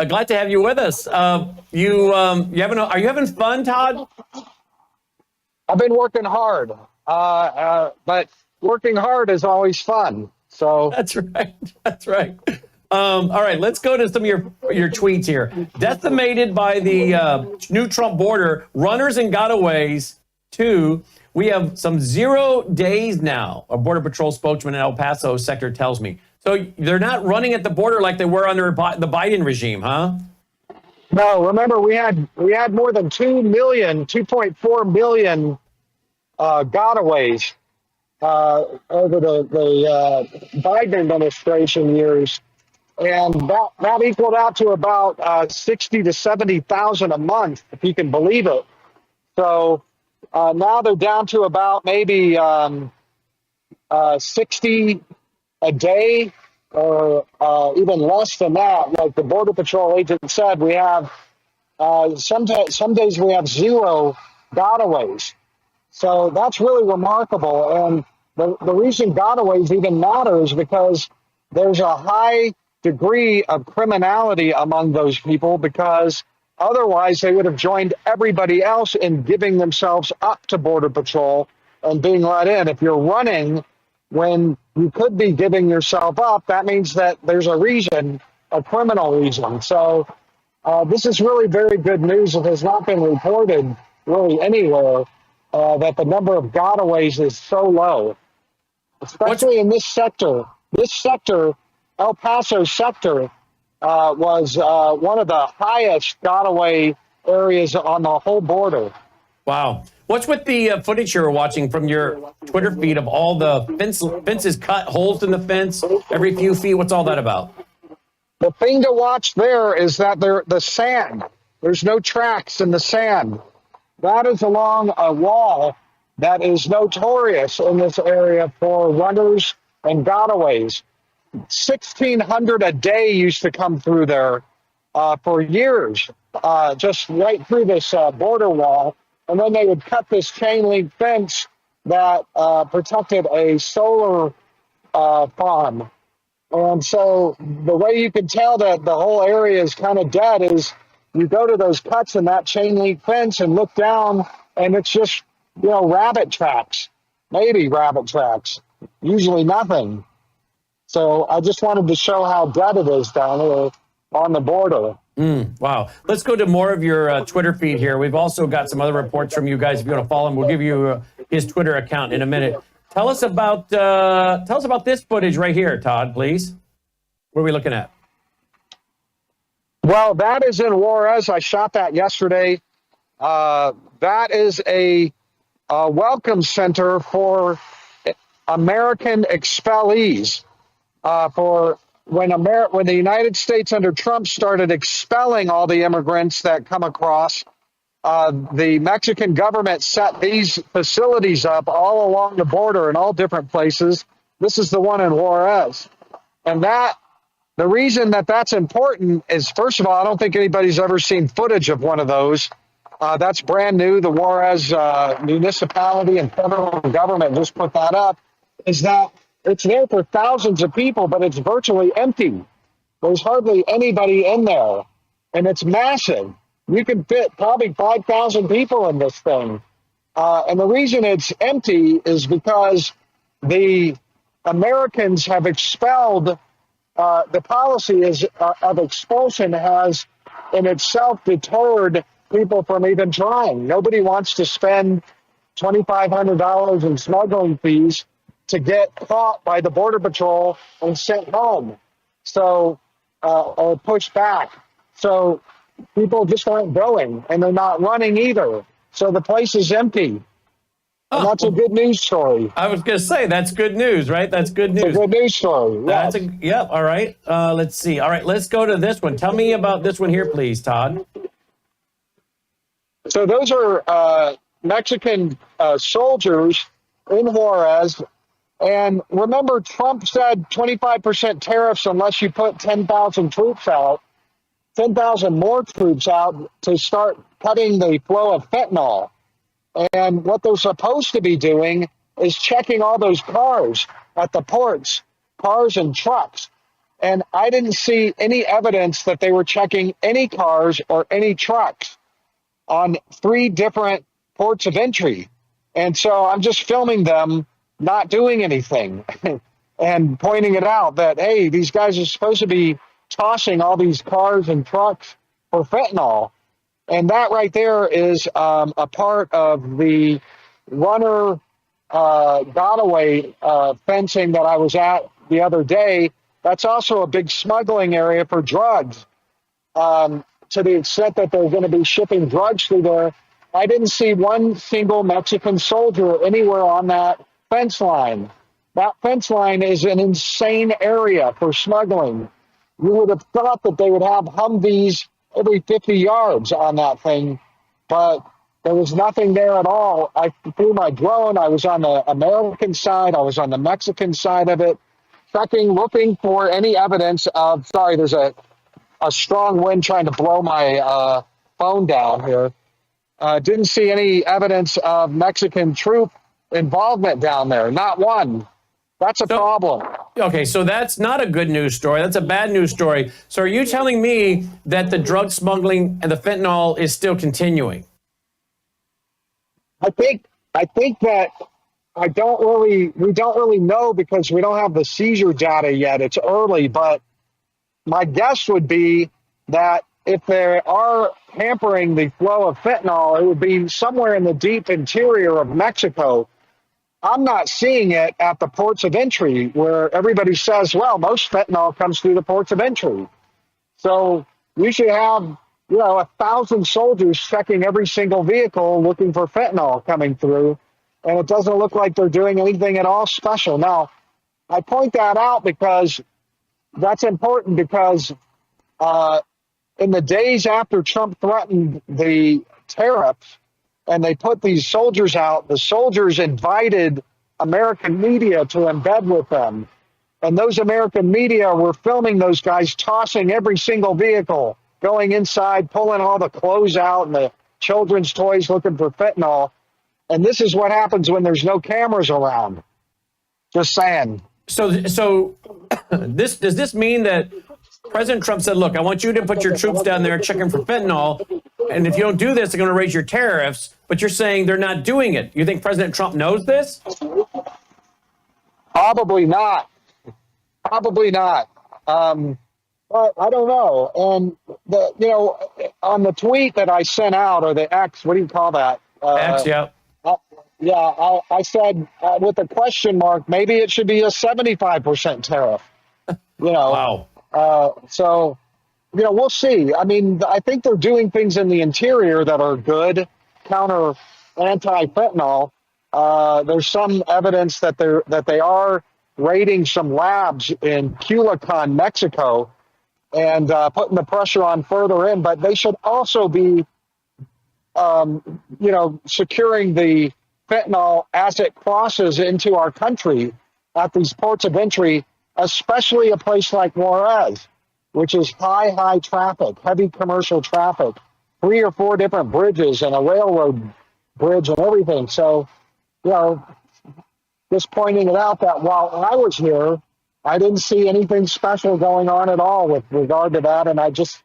Glad to have you with us. Are you having fun, Todd? I've been working hard, but working hard is always fun. So that's right. That's right. All right, let's go to some of your tweets here. Decimated by the new Trump border, runners and gotaways. 2, we have some 0 days now. A Border Patrol spokesman in El Paso sector tells me. So they're not running at the border like they were under the Biden regime, huh? No, remember we had more than 2.4 million gotaways over the Biden administration years, and that equaled out to about 60 to 70,000 a month, if you can believe it. So now they're down to about maybe 60 a day, or even less than that. Like the Border Patrol agent said, we have some days we have 0 gotaways. So that's really remarkable. And the reason gotaways even matter is because there's a high degree of criminality among those people, because otherwise they would have joined everybody else in giving themselves up to Border Patrol and being let in. If you're running when you could be giving yourself up, that means that there's a reason, a criminal reason. So this is really very good news. It has not been reported really anywhere that the number of gotaways is so low, especially in this sector. This sector, El Paso sector, was one of the highest gotaway areas on the whole border. Wow. What's with the footage you're watching from your Twitter feed of all the fences cut, holes in the fence every few feet? What's all that about? The thing to watch there is that the sand. There's no tracks in the sand. That is along a wall that is notorious in this area for runners and gotaways. 1,600 a day used to come through there for years, just right through this border wall. And then they would cut this chain link fence that protected a solar farm. And so the way you can tell that the whole area is kind of dead is you go to those cuts in that chain link fence and look down, and it's just, rabbit tracks, maybe rabbit tracks, usually nothing. So I just wanted to show how dead it is down here on the border. Wow. Let's go to more of your Twitter feed here. We've also got some other reports from you guys. If you want to follow him, we'll give you his Twitter account in a minute. Tell us about this footage right here, Todd, please. What are we looking at? Well, that is in Juarez. I shot that yesterday. That is a welcome center for American expellees. For when the United States under Trump started expelling all the immigrants that come across, the Mexican government set these facilities up all along the border in all different places. This is the one in Juarez. And the reason that that's important is, first of all, I don't think anybody's ever seen footage of one of those. That's brand new. The Juarez municipality and federal government just put that up. Is that it's there for thousands of people, but it's virtually empty. There's hardly anybody in there, and it's massive. You can fit probably 5,000 people in this thing. And the reason it's empty is because the Americans have expelled, the policy of expulsion has in itself deterred people from even trying. Nobody wants to spend $2,500 in smuggling fees to get caught by the Border Patrol and sent home, or pushed back. So people just aren't going, and they're not running either. So the place is empty. And that's a good news story. I was going to say, that's good news, right? That's good news. It's a good news story. Yes. Yep. All right. Let's see. All right. Let's go to this one. Tell me about this one here, please, Todd. So those are Mexican soldiers in Juarez. And remember, Trump said 25% tariffs unless you put 10,000 troops out, 10,000 more troops out to start cutting the flow of fentanyl. And what they're supposed to be doing is checking all those cars at the ports, cars and trucks. And I didn't see any evidence that they were checking any cars or any trucks on 3 different ports of entry. And so I'm just filming them not doing anything and pointing it out that, hey, these guys are supposed to be tossing all these cars and trucks for fentanyl. And that right there is a part of the runner got-away fencing that I was at the other day. That's also a big smuggling area for drugs. To the extent that they're going to be shipping drugs through there, I didn't see one single Mexican soldier anywhere on that fence line. That fence line is an insane area for smuggling. You would have thought that they would have Humvees every 50 yards on that thing, but there was nothing there at all. I flew my drone. I was on the American side. I was on the Mexican side of it, checking, looking for any evidence of, sorry, there's a strong wind trying to blow my phone down here. Didn't see any evidence of Mexican troop involvement down there. Not one. That's a problem. Okay, so that's not a good news story. That's a bad news story. So are you telling me that the drug smuggling and the fentanyl is still continuing? I think that we don't really know because we don't have the seizure data yet. It's early, but my guess would be that if they are hampering the flow of fentanyl, it would be somewhere in the deep interior of Mexico. I'm not seeing it at the ports of entry where everybody says, well, most fentanyl comes through the ports of entry. So we should have, 1,000 soldiers checking every single vehicle looking for fentanyl coming through. And it doesn't look like they're doing anything at all special. Now, I point that out because that's important because in the days after Trump threatened the tariffs, and they put these soldiers out, the soldiers invited American media to embed with them. And those American media were filming those guys tossing every single vehicle, going inside, pulling all the clothes out and the children's toys looking for fentanyl. And this is what happens when there's no cameras around. Just saying. So does this mean that President Trump said, look, I want you to put your troops down there checking for fentanyl, and if you don't do this, they're going to raise your tariffs, but you're saying they're not doing it. You think President Trump knows this? Probably not. Probably not. But I don't know. And, on the tweet that I sent out, or the X, what do you call that? X, yeah. I said with a question mark, maybe it should be a 75% tariff. Wow. So, we'll see. I mean, I think they're doing things in the interior that are good, counter anti-fentanyl. There's some evidence that they are raiding some labs in Culiacan, Mexico, and putting the pressure on further in. But they should also be, securing the fentanyl as it crosses into our country at these ports of entry, especially a place like Juarez, which is high traffic, heavy commercial traffic, 3 or 4 different bridges and a railroad bridge and everything. So, just pointing it out that while I was here, I didn't see anything special going on at all with regard to that, and I just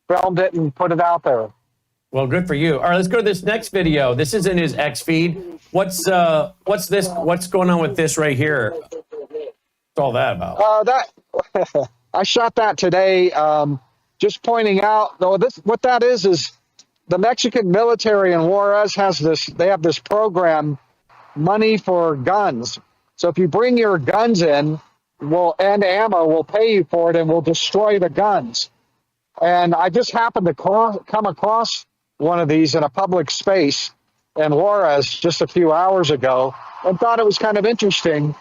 filmed it and put it out there. Well, good for you. All right, let's go to this next video. This is in his X feed. What's this? What's going on with this right here? What's all that about? I shot that today. Just pointing out, though, what that is the Mexican military in Juarez has this. They have this program, Money for Guns. So if you bring your guns in, and ammo, we'll pay you for it, and we'll destroy the guns. And I just happened to come across one of these in a public space, and Juarez just a few hours ago and thought it was kind of interesting.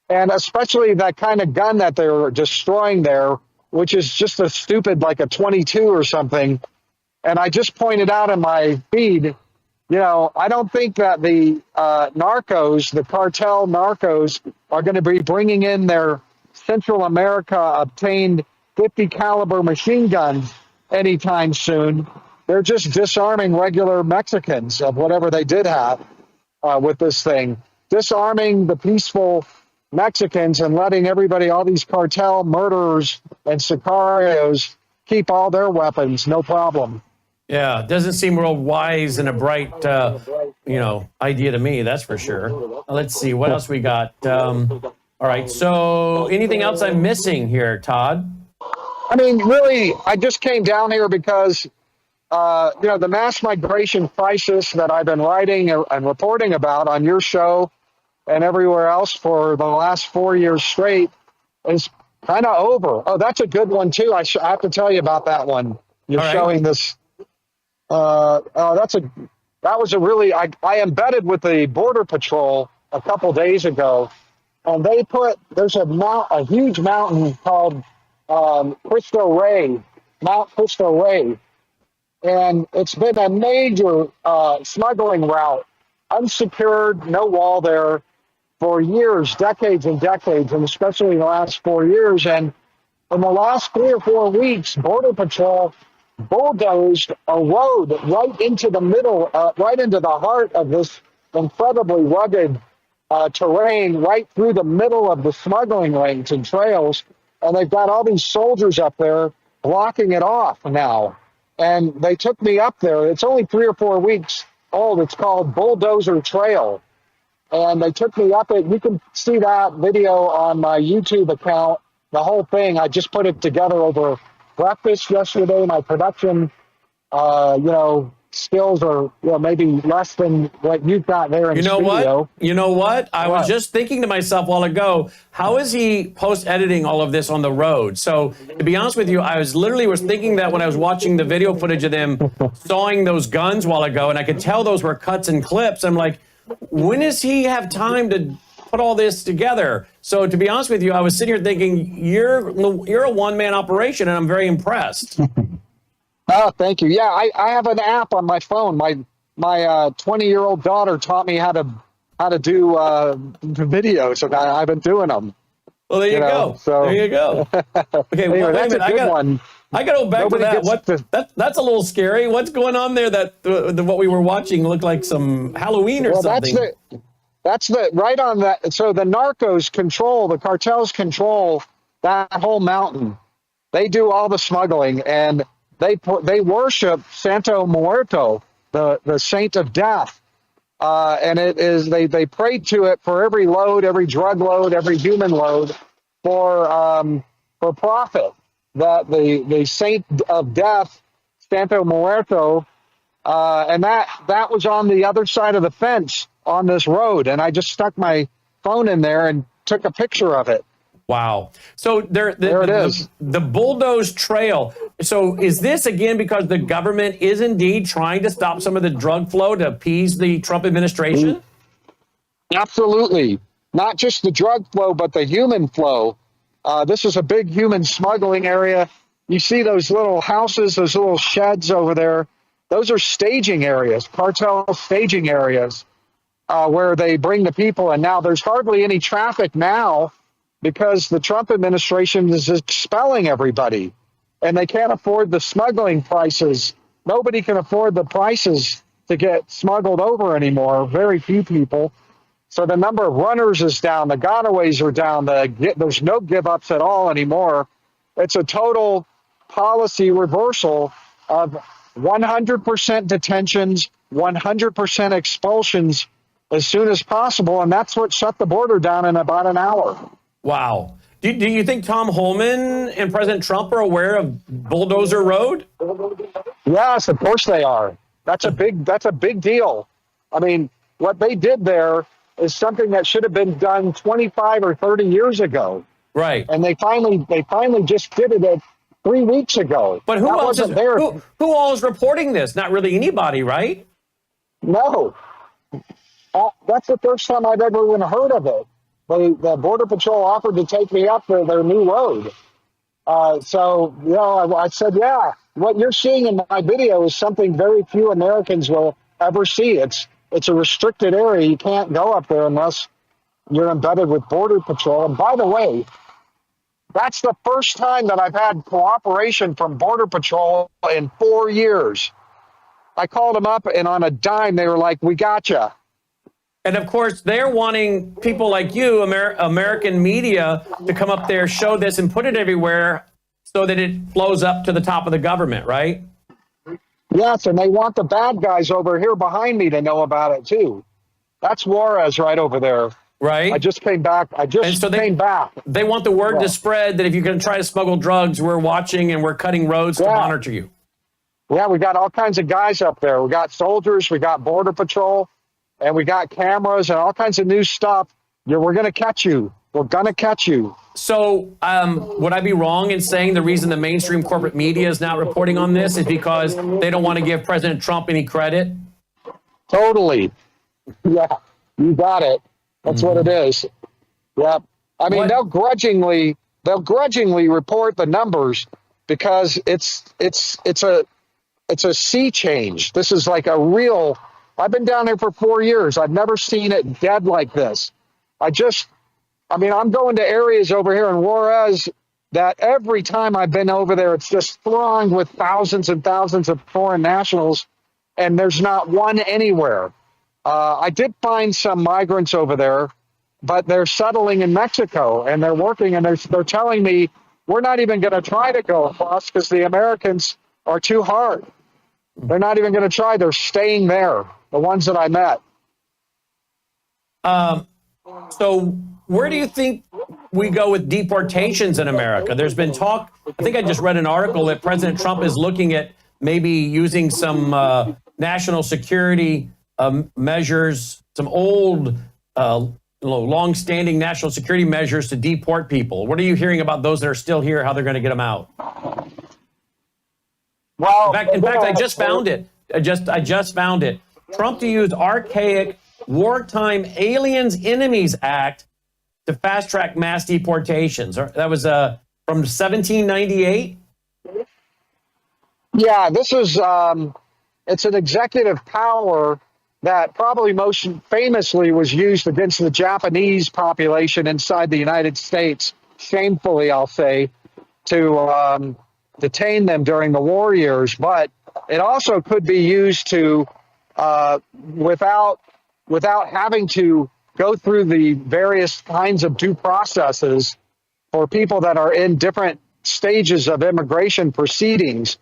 And especially that kind of gun that they're destroying there, which is just a stupid, like a 22 or something. And I just pointed out in my feed, I don't think that the narcos, the cartel narcos, are going to be bringing in their Central America obtained 50 caliber machine guns anytime soon. They're just disarming regular Mexicans of whatever they did have with this thing, disarming the peaceful Mexicans and letting everybody, all these cartel murderers and sicarios, keep all their weapons, no problem. Yeah, it doesn't seem real wise and a bright, idea to me, that's for sure. Let's see, what else we got? All right, so anything else I'm missing here, Todd? I mean, really, I just came down here because, the mass migration crisis that I've been writing and reporting about on your show and everywhere else for the last 4 years straight is kind of over. Oh, that's a good one, too. I have to tell you about that one. You're showing this. That was a really, I embedded with the Border Patrol a couple days ago, and there's a huge mountain called Cristo Rey, Mount Cristo Rey, and it's been a major smuggling route, unsecured, no wall there, for years, decades and decades, and especially in the last 4 years. And in the last 3 or 4 weeks, Border Patrol bulldozed a road right into the middle, right into the heart of this incredibly rugged terrain, right through the middle of the smuggling lanes and trails. And they've got all these soldiers up there blocking it off now. And they took me up there. It's only 3 or 4 weeks old. It's called Bulldozer Trail. And they took me up it. You can see that video on my YouTube account, the whole thing. I just put it together over breakfast yesterday. My production, skills are maybe less than what you've got there in studio. You know what? I was just thinking to myself a while ago, how is he post-editing all of this on the road? So to be honest with you, I was thinking that when I was watching the video footage of them sawing those guns a while ago, and I could tell those were cuts and clips. I'm like, when does he have time to put all this together? So to be honest with you, I was sitting here thinking, you're a one-man operation, and I'm very impressed. Oh, thank you. Yeah, I have an app on my phone. My 20-year-old daughter taught me how to do videos, and I've been doing them. Well, there you go. So there you go. Okay, anyway, that's a good one. I got to go back to that. That's a little scary. What's going on there? That what we were watching looked like some Halloween or something. That's right on that. So the narcos control, the cartels control that whole mountain. They do all the smuggling, and they worship Santo Muerto, the saint of death. And it is they pray to it for every load, every drug load, every human load for profit. That the saint of death, Santo Muerto, and that was on the other side of the fence on this road, and I just stuck my phone in there and took a picture of it. Wow. So there it is. The bulldoze trail. So is this again because the government is indeed trying to stop some of the drug flow to appease the Trump administration? Absolutely. Not just the drug flow, but the human flow. This is a big human smuggling area. You see those little houses, those little sheds over there. Those are staging areas, cartel staging areas, where they bring the people. And now there's hardly any traffic now because the Trump administration is expelling everybody. And they can't afford the smuggling prices. Nobody can afford the prices to get smuggled over anymore. Very few people. So the number of runners is down. The gotaways are down. There's no give-ups at all anymore. It's a total policy reversal of 100% detentions, 100% expulsions as soon as possible, and that's what shut the border down in about an hour. Wow. Do you think Tom Homan and President Trump are aware of Bulldozer Road? Yes, of course they are. That's a big deal. I mean, what they did there is something that should have been done 25 or 30 years ago. Right. And they finally just did it 3 weeks ago. But who all is reporting this? Not really anybody, right? No. That's the first time I've ever even heard of it. The Border Patrol offered to take me up their new road. So, I said, yeah, what you're seeing in my video is something very few Americans will ever see. It's a restricted area. You can't go up there unless you're embedded with Border Patrol. And by the way, that's the first time that I've had cooperation from Border Patrol in 4 years. I called them up, and on a dime, they were like, we gotcha. And of course, they're wanting people like you, American media, to come up there, show this, and put it everywhere so that it flows up to the top of the government, right? Yes, and they want the bad guys over here behind me to know about it, too. That's Juarez right over there. Right. I just came back. Came back. They want the word to spread that if you're going to try to smuggle drugs, we're watching and we're cutting roads to monitor you. Yeah, we got all kinds of guys up there. We got soldiers, we got Border Patrol, and we got cameras and all kinds of new stuff. We're going to catch you. We're going to catch you. So would I be wrong in saying the reason the mainstream corporate media is not reporting on this is because they don't want to give President Trump any credit? Totally. Yeah, you got it. That's what it is. Yeah. I mean, they'll grudgingly report the numbers because it's a sea change. This is like a real. I've been down there for 4 years. I've never seen it dead like this. I'm going to areas over here in Juarez that every time I've been over there, it's just thronged with thousands and thousands of foreign nationals, and there's not one anywhere. I did find some migrants over there, but they're settling in Mexico, and they're working, and they're telling me, we're not even going to try to go across because the Americans are too hard. They're not even going to try. They're staying there, the ones that I met. So where do you think we go with deportations in America? There's been talk, I think I just read an article that President Trump is looking at maybe using some national security measures, some old, long-standing national security measures to deport people. What are you hearing about those that are still here, how they're going to get them out? Well, in fact, I just found it. I just found it. Trump to use archaic Wartime Aliens Enemies Act to fast-track mass deportations. That was from 1798? Yeah, this is, it's an executive power that probably most famously was used against the Japanese population inside the United States, shamefully, I'll say, to detain them during the war years. But it also could be used to, without having to go through the various kinds of due processes for people that are in different stages of immigration proceedings,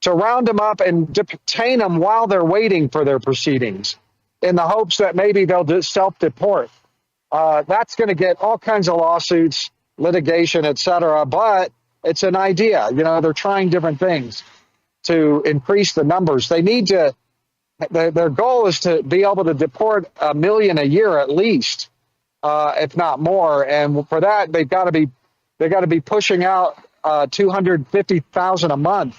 to round them up and detain them while they're waiting for their proceedings in the hopes that maybe they'll self-deport. That's going to get all kinds of lawsuits, litigation, etc. But it's an idea. They're trying different things to increase the numbers. They need to, their goal is to be able to deport 1 million a year at least, if not more. And for that, they've got to be pushing out 250,000 a month.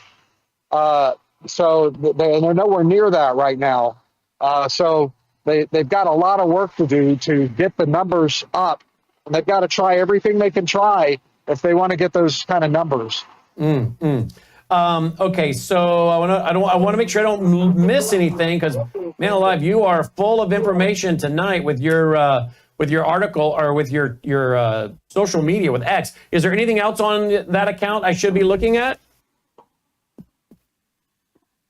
So they're nowhere near that right now. So they've got a lot of work to do to get the numbers up. And they've got to try everything they can try if they want to get those kind of numbers. Okay, so I want to make sure I don't miss anything because, man alive, you are full of information tonight with your article or with your social media with X. Is there anything else on that account I should be looking at?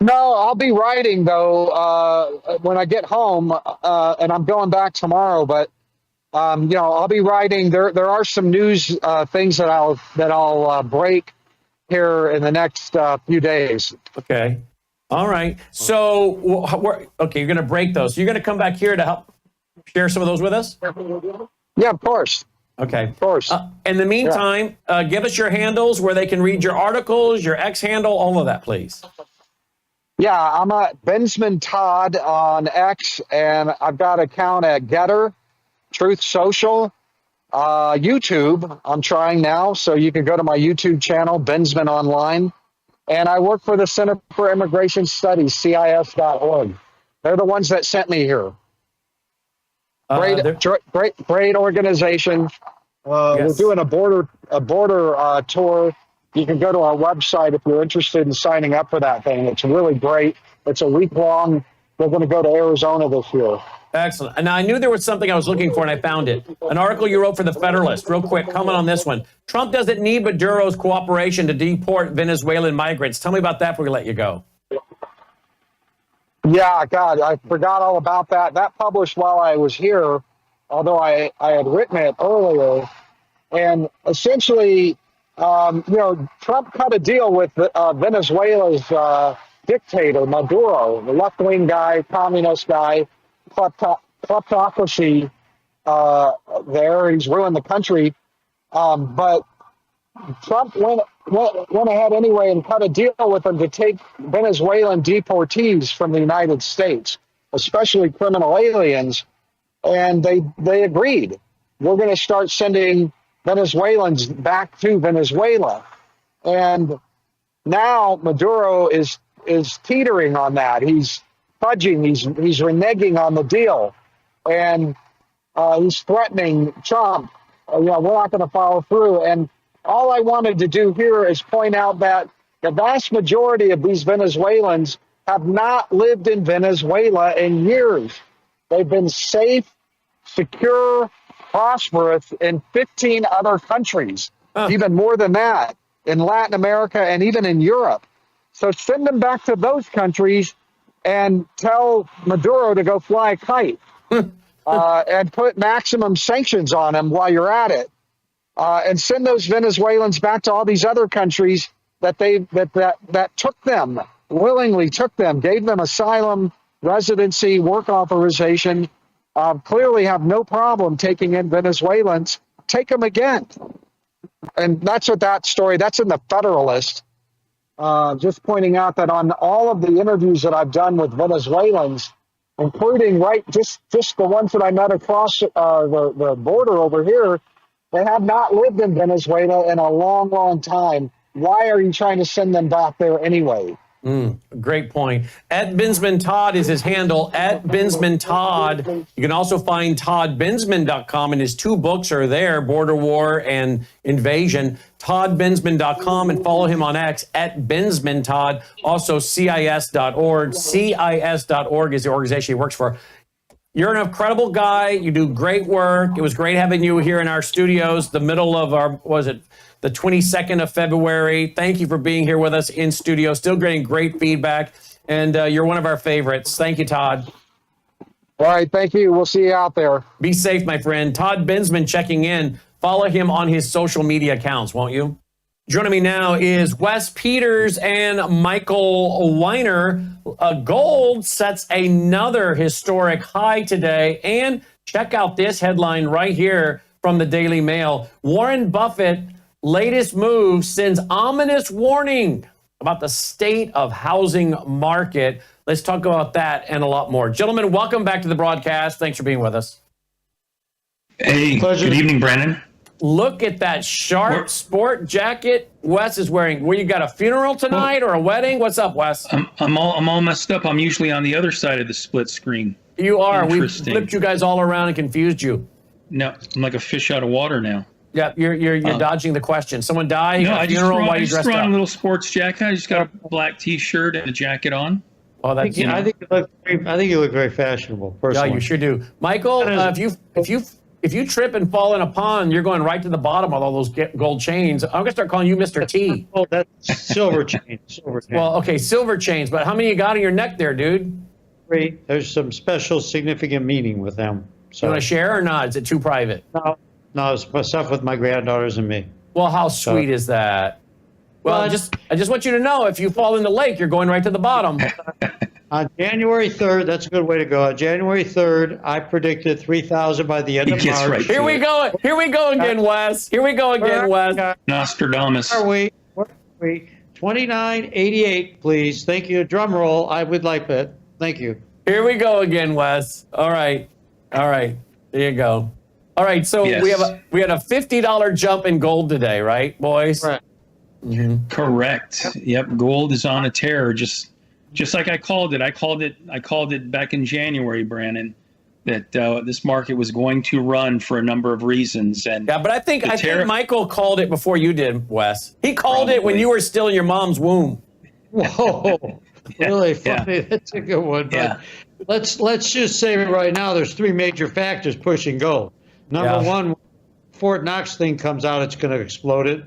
No, I'll be writing though when I get home, and I'm going back tomorrow. But I'll be writing. There are some news things that I'll break here in the next few days. Okay, all right. So you're going to break those. So you're going to come back here to help share some of those with us. Yeah, of course. Okay, of course. In the meantime, give us your handles where they can read your articles, your X handle, all of that, please. Yeah, I'm at Bensman Todd on X, and I've got an account at Getter, Truth Social, YouTube. I'm trying now, so you can go to my YouTube channel, Bensman Online. And I work for the Center for Immigration Studies, CIS.org. They're the ones that sent me here. Great organization. We're doing a border tour. You can go to our website if you're interested in signing up for that thing. It's really great. It's a week long. We're going to go to Arizona this year. Excellent. And I knew there was something I was looking for, and I found it. An article you wrote for The Federalist. Real quick, comment on this one. Trump doesn't need Maduro's cooperation to deport Venezuelan migrants. Tell me about that before we let you go. Yeah, God, I forgot all about that. That published while I was here, although I had written it earlier. And essentially, Trump cut a deal with Venezuela's dictator, Maduro, the left-wing guy, communist guy, kleptocracy there. He's ruined the country. But Trump went ahead anyway and cut a deal with him to take Venezuelan deportees from the United States, especially criminal aliens. And they agreed. We're going to start sending Venezuelans back to Venezuela. And now Maduro is teetering on that. He's fudging. He's reneging on the deal. And he's threatening Trump. We're not going to follow through. And all I wanted to do here is point out that the vast majority of these Venezuelans have not lived in Venezuela in years. They've been safe, secure, prosperous in 15 other countries, even more than that, in Latin America and even in Europe. So send them back to those countries and tell Maduro to go fly a kite and put maximum sanctions on him while you're at it. And send those Venezuelans back to all these other countries that took them, willingly took them, gave them asylum, residency, work authorization, clearly have no problem taking in Venezuelans. Take them again. And that's what that story, that's in the Federalist. Just pointing out that on all of the interviews that I've done with Venezuelans, including just the ones that I met across the border over here, they have not lived in Venezuela in a long, long time. Why are you trying to send them back there anyway? Great point. At Binsman Todd is his handle, at Binsman Todd. You can also find toddbinsman.com, and his 2 books are there, Border War and Invasion. toddbinsman.com, and follow him on X, at Binsman Todd. Also, CIS.org. CIS.org is the organization he works for. You're an incredible guy. You do great work. It was great having you here in our studios, the middle of the 22nd of February. Thank you for being here with us in studio. Still getting great feedback. And you're one of our favorites. Thank you, Todd. All right. Thank you. We'll see you out there. Be safe, my friend. Todd Binsman checking in. Follow him on his social media accounts, won't you? Joining me now is Wes Peters and Michael Weiner. Gold sets another historic high today. And check out this headline right here from the Daily Mail. Warren Buffett, latest move, sends ominous warning about the state of housing market. Let's talk about that and a lot more. Gentlemen, welcome back to the broadcast. Thanks for being with us. Hey, pleasure. Good evening, Brandon. Look at that sharp sport jacket Wes is wearing. Where you got a funeral tonight or a wedding? What's up, Wes? I'm all messed up. I'm usually on the other side of the split screen. You are. We flipped you guys all around and confused you. No, I'm like a fish out of water now. Yeah, you're dodging the question. Someone died. No, I just threw on a little sports jacket. I just got a black T-shirt and a jacket on. Oh, that's. I think you look very fashionable. Personally. Yeah, you sure do, Michael. If you trip and fall in a pond, you're going right to the bottom with all those gold chains. I'm gonna start calling you Mr. T. Oh, that's silver chain. Well, okay, silver chains. But how many you got on your neck there, dude? 3. There's some special significant meaning with them. So. You want to share or not? Is it too private? No, it's myself with my granddaughters and me. Well, how sweet is that? Well, I just want you to know, if you fall in the lake, you're going right to the bottom. On January 3rd, that's a good way to go. On January 3rd, I predicted 3,000 by the end of March. Right. Here we go again, Wes. Here we go again, Wes. Nostradamus. Where are we? 2988, please. Thank you. Drum roll. I would like that. Thank you. Here we go again, Wes. All right. There you go. All right. So yes. we had a $50 jump in gold today, right, boys? Right. Mm-hmm. Correct. Yep. Gold is on a tear. Just like I called it. I called it back in January, Brandon. that this market was going to run for a number of reasons. And yeah, but I think Michael called it before you did, Wes. He called it when you were still in your mom's womb. Whoa, really funny. That's a good one. But let's just say right now there's three major factors pushing gold. Number one, Fort Knox thing comes out, it's going to explode it.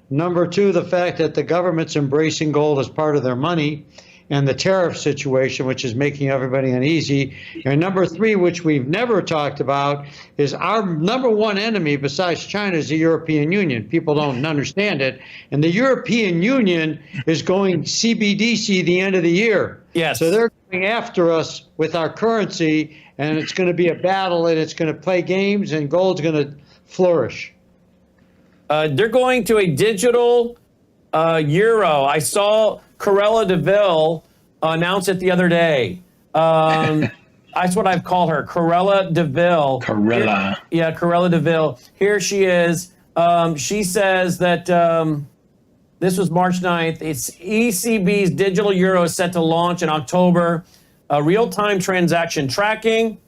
Number two, the fact that the government's embracing gold as part of their money, and the tariff situation, which is making everybody uneasy. And number three, which we've never talked about, is our number one enemy besides China is the European Union. People don't understand it. And the European Union is going CBDC the end of the year. Yes. So they're going after us with our currency, and it's going to be a battle, and it's going to play games, and gold's going to flourish. They're going to a digital euro. I saw Corella DeVille announced it the other day. That's what I've called her, Corella DeVille. Corella. Yeah, Corella DeVille. Here she is. She says that this was March 9th. It's ECB's digital euro is set to launch in October. Real-time transaction tracking,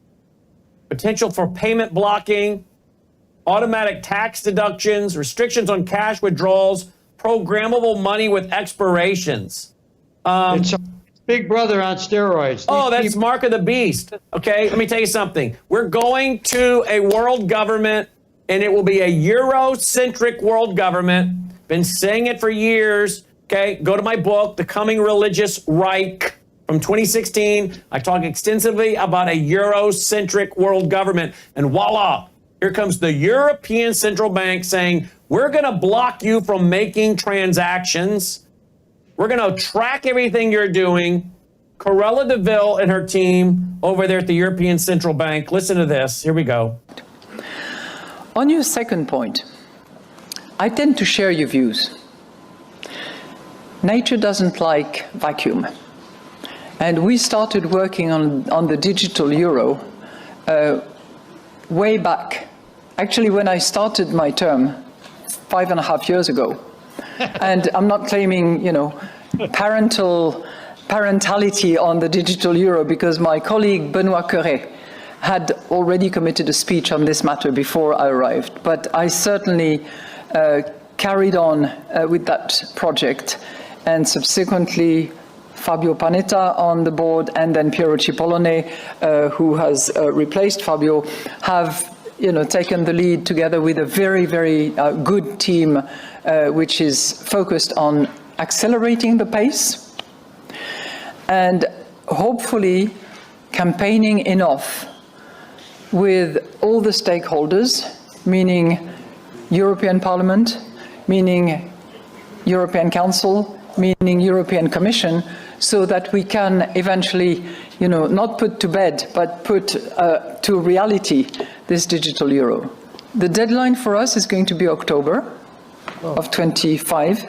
potential for payment blocking, automatic tax deductions, restrictions on cash withdrawals, programmable money with expirations. It's Big Brother on steroids. Oh, that's Mark of the Beast. Okay, let me tell you something. We're going to a world government, and it will be a Euro-centric world government. Been saying it for years. Okay, go to my book, The Coming Religious Reich, from 2016. I talk extensively about a Euro-centric world government, and voila, here comes the European Central Bank saying, we're going to block you from making transactions. We're going to track everything you're doing. Corella DeVille and her team over there at the European Central Bank. Listen to this. Here we go. On your second point, I tend to share your views. Nature doesn't like vacuum. And we started working on the digital euro way back. Actually, when I started my term 5.5 years ago, and I'm not claiming, parentality on the digital euro, because my colleague Benoît Cœuré had already committed a speech on this matter before I arrived. But I certainly carried on with that project, and subsequently Fabio Panetta on the board, and then Piero Cipollone, who has replaced Fabio, have taken the lead together with a very, very good team, which is focused on accelerating the pace and hopefully campaigning enough with all the stakeholders, meaning European Parliament, meaning European Council, meaning European Commission, so that we can eventually, not put to bed, but put to reality this digital euro. The deadline for us is going to be October of 25,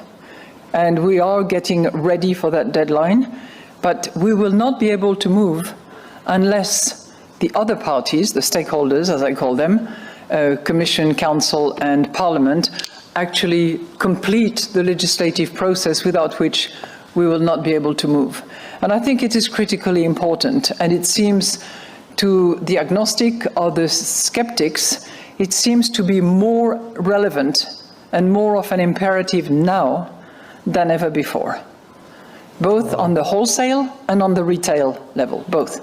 and we are getting ready for that deadline, but we will not be able to move unless the other parties, the stakeholders, as I call them, Commission, Council, and Parliament, actually complete the legislative process, without which we will not be able to move. And I think it is critically important, and it seems to the agnostic or the skeptics, it seems to be more relevant and more of an imperative now than ever before, both on the wholesale and on the retail level, both.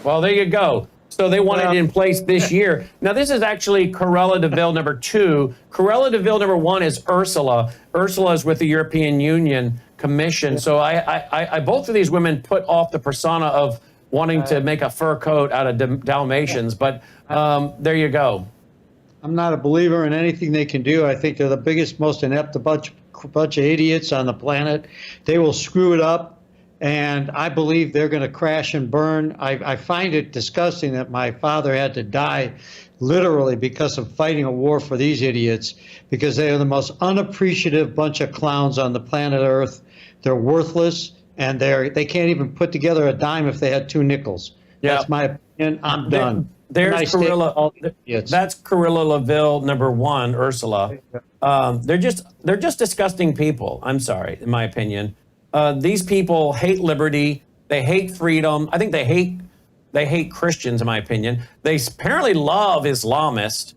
Well, there you go. So they want it in place this year. Now, this is actually Corella DeVille number 2. Corella DeVille number 1 is Ursula. Ursula is with the European Union Commission. So I both of these women put off the persona of wanting to make a fur coat out of Dalmatians, but there you go. I'm not a believer in anything they can do. I think they're the biggest, most inept bunch of idiots on the planet. They will screw it up, and I believe they're going to crash and burn. I find it disgusting that my father had to die literally because of fighting a war for these idiots, because they are the most unappreciative bunch of clowns on the planet Earth. They're worthless, and they can't even put together a dime if they had 2 nickels. Yeah. That's my opinion. I'm done. There's Corella. That's Corella DeVille number 1, Ursula. They're just disgusting people. I'm sorry, in my opinion. These people hate liberty. They hate freedom. I think they hate They hate Christians, in my opinion. They apparently love Islamists.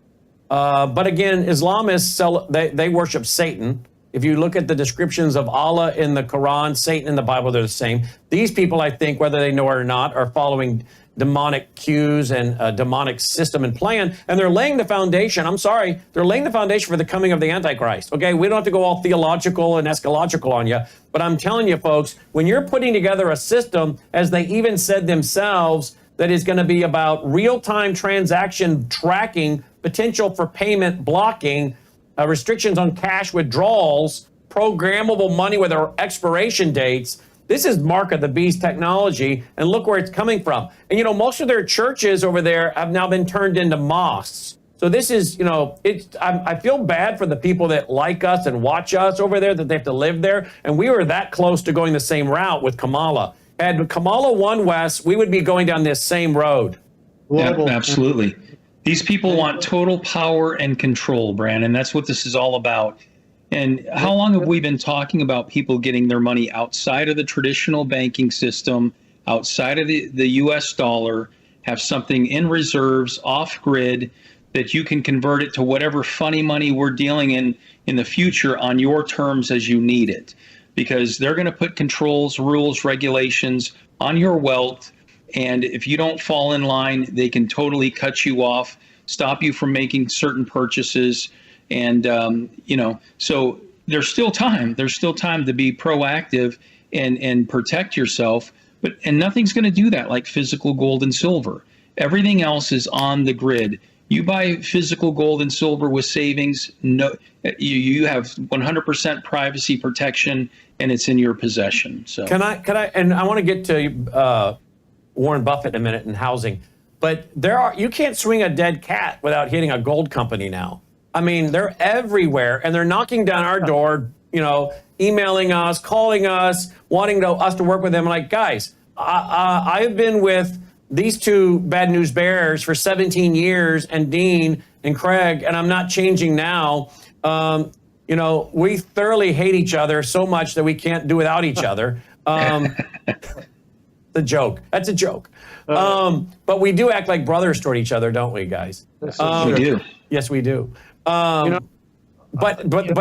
But again, Islamists, they worship Satan. If you look at the descriptions of Allah in the Quran, Satan in the Bible, they're the same. These people, I think, whether they know it or not, are following demonic cues and a demonic system and plan, and they're laying the foundation. I'm sorry, they're laying the foundation for the coming of the Antichrist. Okay, we don't have to go all theological and eschatological on you, but I'm telling you, folks, when you're putting together a system, as they even said themselves, that is going to be about real-time transaction tracking, potential for payment blocking, restrictions on cash withdrawals, programmable money with our expiration dates. This is mark of the beast technology, and look where it's coming from. And, most of their churches over there have now been turned into mosques. So this is, I feel bad for the people that like us and watch us over there, that they have to live there. And we were that close to going the same route with Kamala. Had Kamala won West, we would be going down this same road. Yeah, absolutely. These people want total power and control, Brandon. That's what this is all about. And how long have we been talking about people getting their money outside of the traditional banking system, outside of the U.S. dollar, have something in reserves, off-grid, that you can convert it to whatever funny money we're dealing in the future on your terms as you need it? Because they're going to put controls, rules, regulations on your wealth. And if you don't fall in line, they can totally cut you off, stop you from making certain purchases. And, so there's still time. There's still time to be proactive and protect yourself. And nothing's going to do that like physical gold and silver. Everything else is on the grid. You buy physical gold and silver with savings, you have 100% privacy protection, and it's in your possession. So can I? And I want to get to Warren Buffett in a minute and housing, but you can't swing a dead cat without hitting a gold company now. I mean, they're everywhere, and they're knocking down our door, emailing us, calling us, wanting us to work with them. Like, guys, I've been with these two bad news bears for 17 years, and Dean and Craig, and I'm not changing now. We thoroughly hate each other so much that we can't do without each other. The joke. That's a joke. But we do act like brothers toward each other, don't we, guys? We do. Yes, we do. But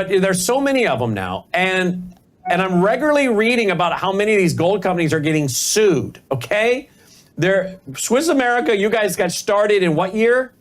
there's so many of them now, and I'm regularly reading about how many of these gold companies are getting sued. Okay, Swiss America. You guys got started in what year?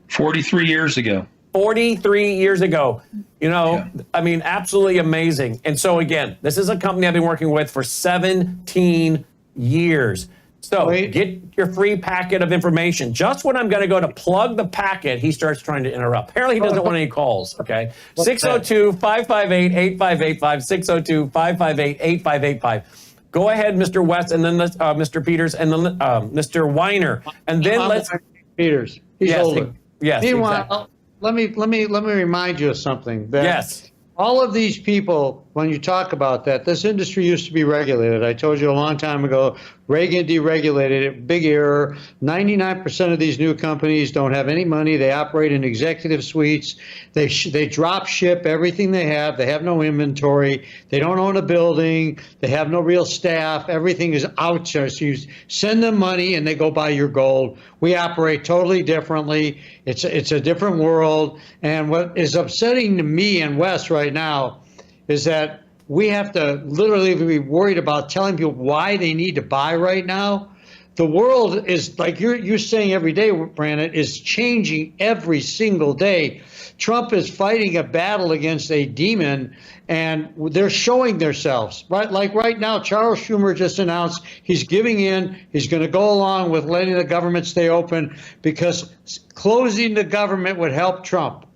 43 years ago. 43 years ago. I mean, absolutely amazing. And so again, this is a company I've been working with for 17 years. So get your free packet of information. Just when I'm going to go to plug the packet, he starts trying to interrupt. Apparently, he doesn't want any calls, okay? 602-558-8585, 602-558-8585. Go ahead, Mr. West, and then Mr. Peters, and then Mr. Weiner. And then let's... Peters. He's older. Yes, Meanwhile, exactly. let me remind you of something. That yes. All of these people, when you talk about that, this industry used to be regulated. I told you a long time ago, Reagan deregulated it. Big error. 99% of these new companies don't have any money. They operate in executive suites. They drop ship everything they have. They have no inventory. They don't own a building. They have no real staff. Everything is outsourced. You send them money and they go buy your gold. We operate totally differently. It's a different world. And what is upsetting to me and Wes right now is that we have to literally be worried about telling people why they need to buy right now. The world is, like you're saying every day, Brandon, is changing every single day. Trump is fighting a battle against a demon, and they're showing themselves. Right, like right now, Charles Schumer just announced he's giving in. He's going to go along with letting the government stay open because closing the government would help Trump.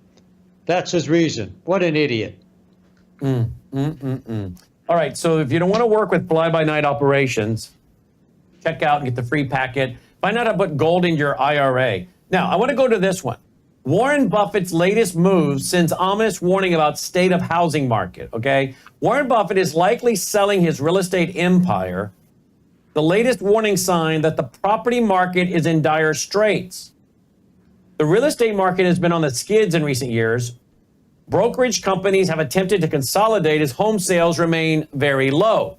That's his reason. What an idiot. All right, so if you don't want to work with fly-by-night operations, check out and get the free packet. Find out how to put gold in your IRA. Now, I want to go to this one. Warren Buffett's latest move sends ominous warning about state of housing market, okay? Warren Buffett is likely selling his real estate empire. The latest warning sign that the property market is in dire straits. The real estate market has been on the skids in recent years. Brokerage companies have attempted to consolidate as home sales remain very low.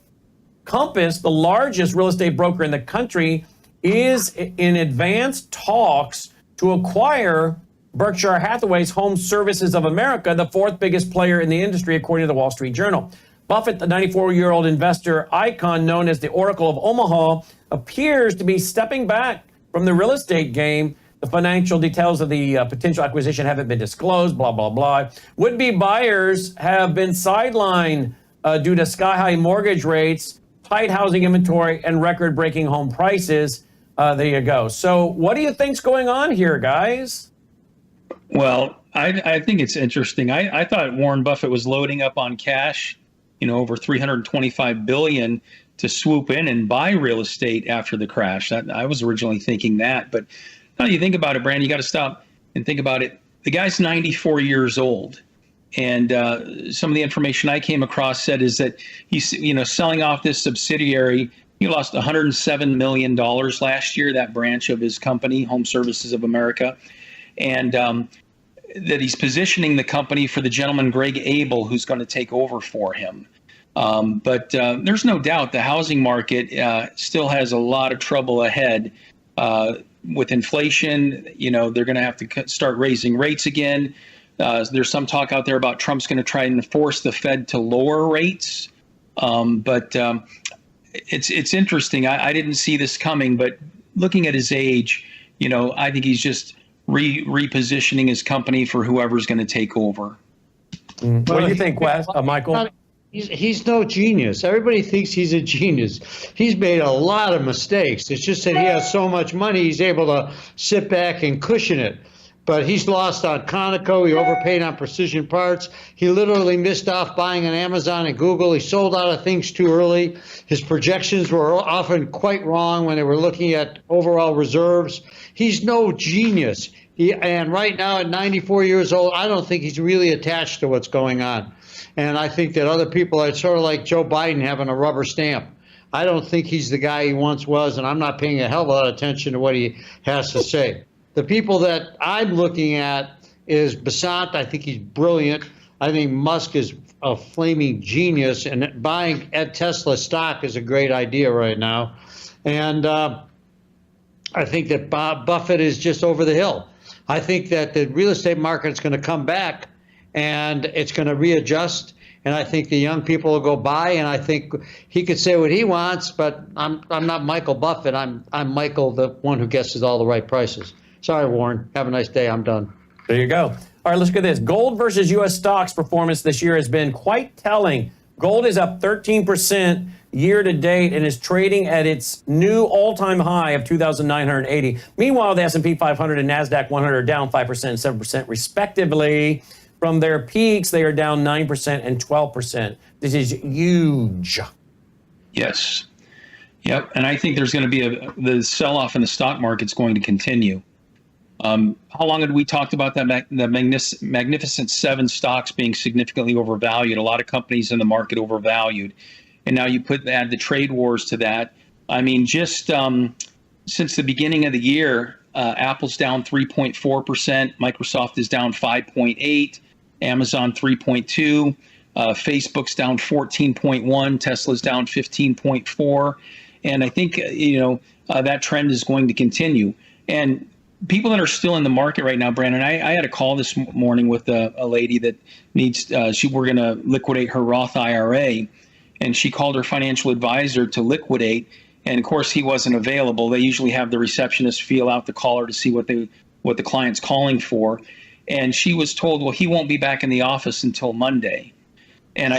Compass, the largest real estate broker in the country, is in advanced talks to acquire Berkshire Hathaway's Home Services of America, the fourth biggest player in the industry, according to the Wall Street Journal. Buffett, the 94-year-old investor icon known as the Oracle of Omaha, appears to be stepping back from the real estate game. The financial details of the potential acquisition haven't been disclosed, blah, blah, blah. Would-be buyers have been sidelined due to sky-high mortgage rates, tight housing inventory, and record-breaking home prices. There you go. So what do you think's going on here, guys? Well, I think it's interesting. I thought Warren Buffett was loading up on cash, over $325 billion to swoop in and buy real estate after the crash. I was originally thinking that. But now you think about it, Brandon, you got to stop and think about it. The guy's 94 years old. And some of the information I came across said is that he's, selling off this subsidiary. He lost $107 million last year, that branch of his company, Home Services of America. And that he's positioning the company for the gentleman, Greg Abel, who's going to take over for him. But there's no doubt the housing market still has a lot of trouble ahead with inflation. They're going to have to start raising rates again. There's some talk out there about Trump's going to try and force the Fed to lower rates. But it's interesting. I didn't see this coming, but looking at his age, I think he's just repositioning his company for whoever's going to take over. What do you think, Wes? Michael? He's no genius. Everybody thinks he's a genius. He's made a lot of mistakes. It's just that he has so much money, he's able to sit back and cushion it. But he's lost on Conoco. He overpaid on Precision Parts. He literally missed off buying on Amazon and Google. He sold out of things too early. His projections were often quite wrong when they were looking at overall reserves. He's no genius. And right now at 94 years old, I don't think he's really attached to what's going on. And I think that other people are sort of like Joe Biden having a rubber stamp. I don't think he's the guy he once was, and I'm not paying a hell of a lot of attention to what he has to say. The people that I'm looking at is Besant. I think he's brilliant. I think Musk is a flaming genius, and buying at Tesla stock is a great idea right now. And I think that Buffett is just over the hill. I think that the real estate market is going to come back, and it's going to readjust. And I think the young people will go buy, and I think he could say what he wants, but I'm not Michael Buffett. I'm Michael, the one who guesses all the right prices. Sorry, Warren. Have a nice day. I'm done. There you go. All right, let's look at this. Gold versus U.S. stocks performance this year has been quite telling. Gold is up 13% year to date and is trading at its new all-time high of 2,980. Meanwhile, the S&P 500 and NASDAQ 100 are down 5% and 7% respectively. From their peaks, they are down 9% and 12%. This is huge. Yes. Yep. And I think there's going to be the sell-off in the stock market's going to continue. How long had we talked about that? The Magnificent Seven stocks being significantly overvalued. A lot of companies in the market overvalued. And now you add the trade wars to that. I mean, just since the beginning of the year, Apple's down 3.4%. Microsoft is down 5.8%. Amazon 3.2%. Facebook's down 14.1%. Tesla's down 15.4%. And I think, that trend is going to continue. And people that are still in the market right now, Brandon, I had a call this morning with a lady that we're going to liquidate her Roth IRA, and she called her financial advisor to liquidate. And of course, he wasn't available. They usually have the receptionist feel out the caller to see what the client's calling for. And she was told, well, he won't be back in the office until Monday. And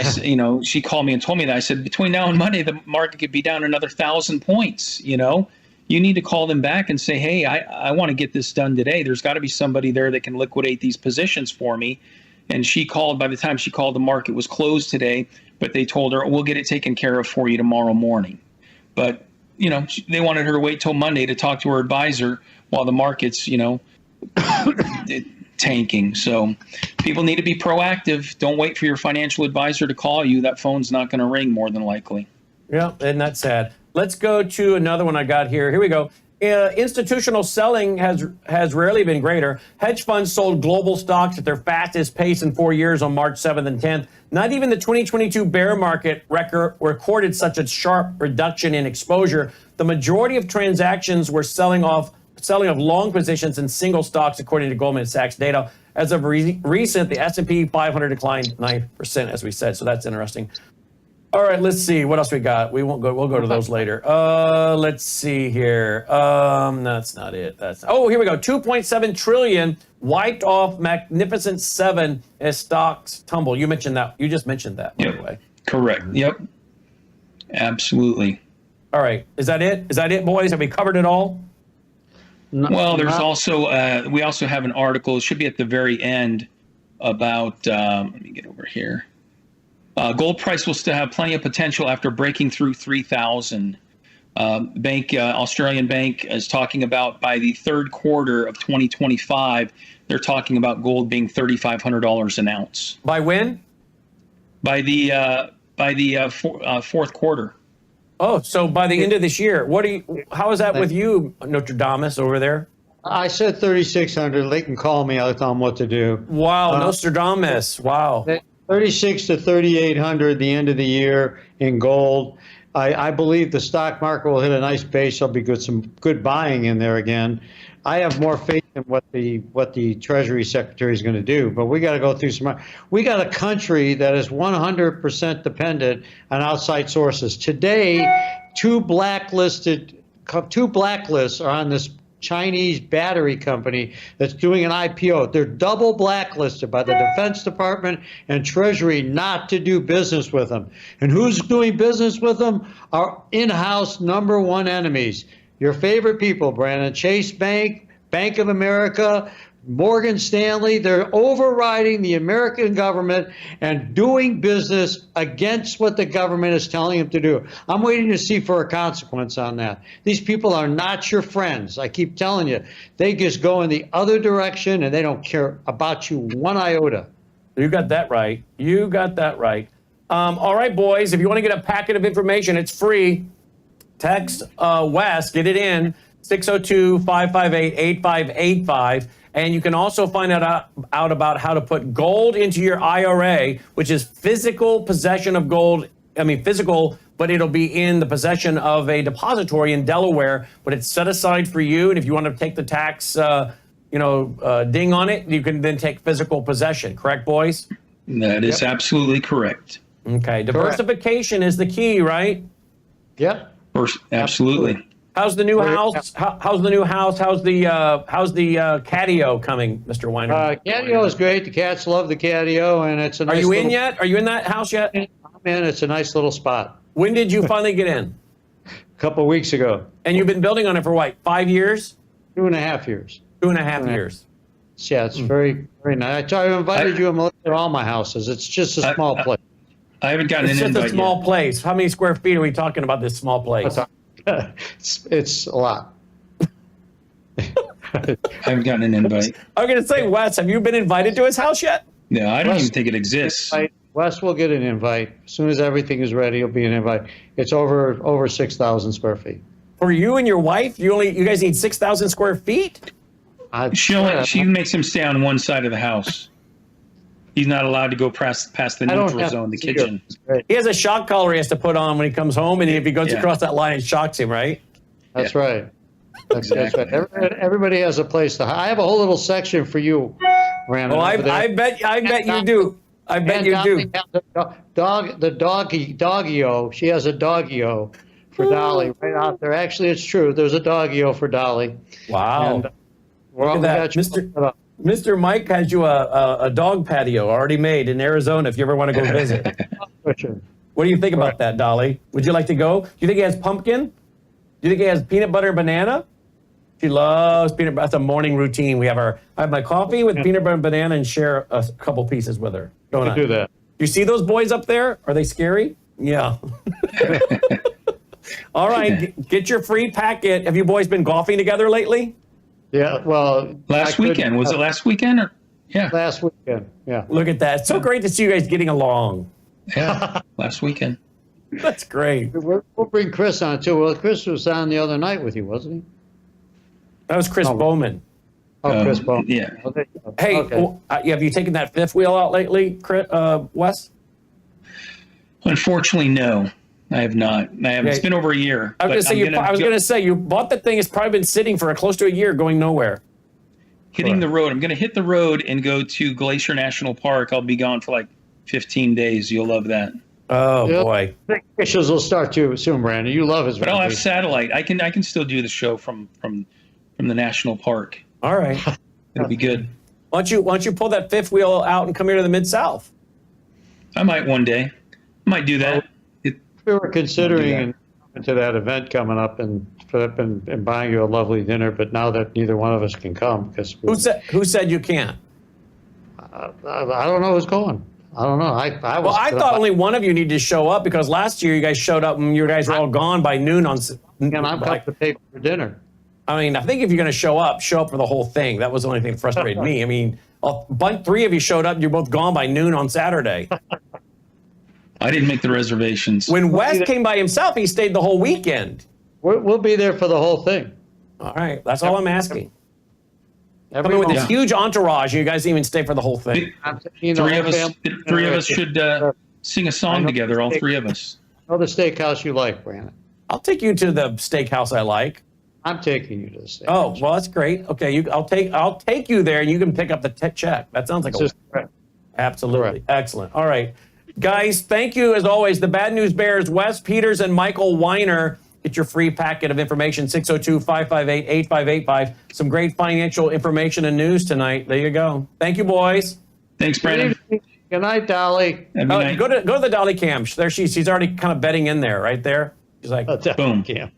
she called me and told me that. I said, between now and Monday, the market could be down another 1,000 points. You need to call them back and say, hey, I want to get this done today. There's got to be somebody there that can liquidate these positions for me. And she called. By the time she called, the market was closed today, but they told her, we'll get it taken care of for you tomorrow morning. But, they wanted her to wait till Monday to talk to her advisor while the market's, tanking. So people need to be proactive. Don't wait for your financial advisor to call you. That phone's not going to ring more than likely. Yeah, isn't that sad? Let's go to another one I got here. Here we go. institutional selling has rarely been greater. Hedge funds sold global stocks at their fastest pace in 4 years on March 7th and 10th. Not even the 2022 bear market recorded such a sharp reduction in exposure. The majority of transactions were selling of long positions in single stocks, according to Goldman Sachs data. As of recent, the S&P 500 declined 9%, as we said. So that's interesting. All right, let's see what else we got. We'll go to those later. Let's see here. That's not it. Here we go. 2.7 trillion wiped off Magnificent Seven as stocks tumble. You mentioned that. You just mentioned that, by the way. Correct. Yep. Absolutely. All right. Is that it? Is that it, boys? Have we covered it all? Well, there's also we also have an article. It should be at the very end about. Let me get over here. Gold price will still have plenty of potential after breaking through 3,000. Australian Bank is talking about by the third quarter of 2025, they're talking about gold being $3,500 an ounce. By when? By the fourth quarter. Oh, so by the end of this year. How is that with you, Nostradamus, over there? I said 3,600. They can call me. I'll tell them what to do. Wow, Nostradamus. Wow. 36 to 3,800 the end of the year in gold. I believe the stock market will hit a nice base. There'll be some good buying in there again. I have more faith in what the Treasury Secretary is going to do, but we got to go through some. We got a country that is 100% dependent on outside sources. Today, two blacklists are on this Chinese battery company that's doing an IPO. They're double blacklisted by the Defense Department and Treasury not to do business with them. And who's doing business with them? Our in-house number one enemies. Your favorite people, Brandon. Chase Bank, Bank of America, Morgan Stanley. They're overriding the American government and doing business against what the government is telling them to do. I'm waiting to see for a consequence on that. These people are not your friends. I keep telling you, they just go in the other direction and they don't care about you one iota. You got that right. You got that right. All right, boys, if you want to get a packet of information, it's free. Text West, get it in, 602-558-8585. And you can also find out about how to put gold into your IRA, which is physical possession of gold. I mean, physical, but it'll be in the possession of a depository in Delaware, but it's set aside for you. And if you want to take the tax, ding on it, you can then take physical possession. Correct, boys? That is absolutely correct. Okay. Diversification is the key, right? Yep. Absolutely. How's the new house? How's the new house? How's the catio coming, Mr. Weiner? Catio is great. The cats love the catio, and it's a nice. Are you in yet? Are you in that house yet? I'm in. It's a nice little spot. When did you finally get in? A couple of weeks ago. And you've been building on it for what? 5 years? 2.5 years. 2.5 years. Yeah, it's very, very nice. I invited you to all my houses. It's just a small place. I haven't gotten an invite yet. It's just a small place. How many square feet are we talking about this small place? It's a lot. I haven't gotten an invite. I'm going to say, Wes, have you been invited to his house yet? No, I don't even think it exists. Wes will get an invite. As soon as everything is ready, it'll be an invite. It's over 6,000 square feet. For you and your wife? You guys need 6,000 square feet? She makes him stay on one side of the house. He's not allowed to go past the neutral zone, the kitchen. He has a shock collar he has to put on when he comes home, and if he goes across that line, it shocks him, right? That's right. That's right. Everybody has a place to hide. I have a whole little section for you, Brandon. Well, I bet you do. I bet you do. The doggy-o. She has a doggy-o for Dolly right out there. Actually, it's true. There's a doggy-o for Dolly. Wow. And we're got you Mr. Mike has you a dog patio already made in Arizona if you ever want to go visit. What do you think about that, Dolly? Would you like to go? Do you think he has pumpkin? Do you think he has peanut butter and banana? She loves peanut butter. That's a morning routine. I have my coffee with peanut butter and banana and share a couple pieces with her. Don't I? Do that. You see those boys up there? Are they scary? Yeah. All right, get your free packet. Have you boys been golfing together lately? Yeah, well, last weekend. Was it last weekend? Yeah. Last weekend, yeah. Look at that. It's so great to see you guys getting along. Yeah, last weekend. That's great. We'll bring Chris on, too. Well, Chris was on the other night with you, wasn't That was Chris Bowman. Oh, Chris Bowman. Yeah. Okay. Hey, Okay. have you taken that fifth wheel out lately, Wes? Unfortunately, no, I have not. Okay. It's been over a year. I was but going to say you bought the thing. It's probably been sitting for close to a year, going nowhere. Hitting the road. I'm going to hit the road and go to Glacier National Park. I'll be gone for like 15 days. You'll love that. Oh boy. Issues will start too soon, Brandon. You love his. But I'll have satellite. I can still do the show from the national park. All right. It'll be good. Why don't you pull that fifth wheel out and come here to the Mid-South? I might one day. I might do that. We were considering into that event coming up and buying you a lovely dinner, but now that neither one of us can come because who said you can't? I don't know who's going. I don't know. I thought only one of you needed to show up because last year you guys showed up and you guys were all gone by noon on. And I'm coming to pay for dinner. I mean, I think if you're going to show up for the whole thing. That was the only thing that frustrated me. I mean, three of you showed up. You're both gone by noon on Saturday. I didn't make the reservations. When Wes came by himself, he stayed the whole weekend. We'll be there for the whole thing. All right, that's all I'm asking. Coming with this huge entourage, you guys didn't even stay for the whole thing. Three of us should sing a song together. All three of us. Know the steakhouse you like, Brandon. I'll take you to the steakhouse I like. I'm taking you to the steakhouse. Oh, well, that's great. Okay, I'll take you there, and you can pick up the check. That sounds like absolutely correct. Excellent. All right, guys, thank you as always. The Bad News Bears, Wes Peters and Michael Weiner. Get your free packet of information, 602-558-8585. Some great financial information and news tonight. There you go. Thank you, boys. Thanks, Brandon. Good night, Dolly. Go to the Dolly cam. There she's already kind of betting in there, right there. She's like, boom. Cam.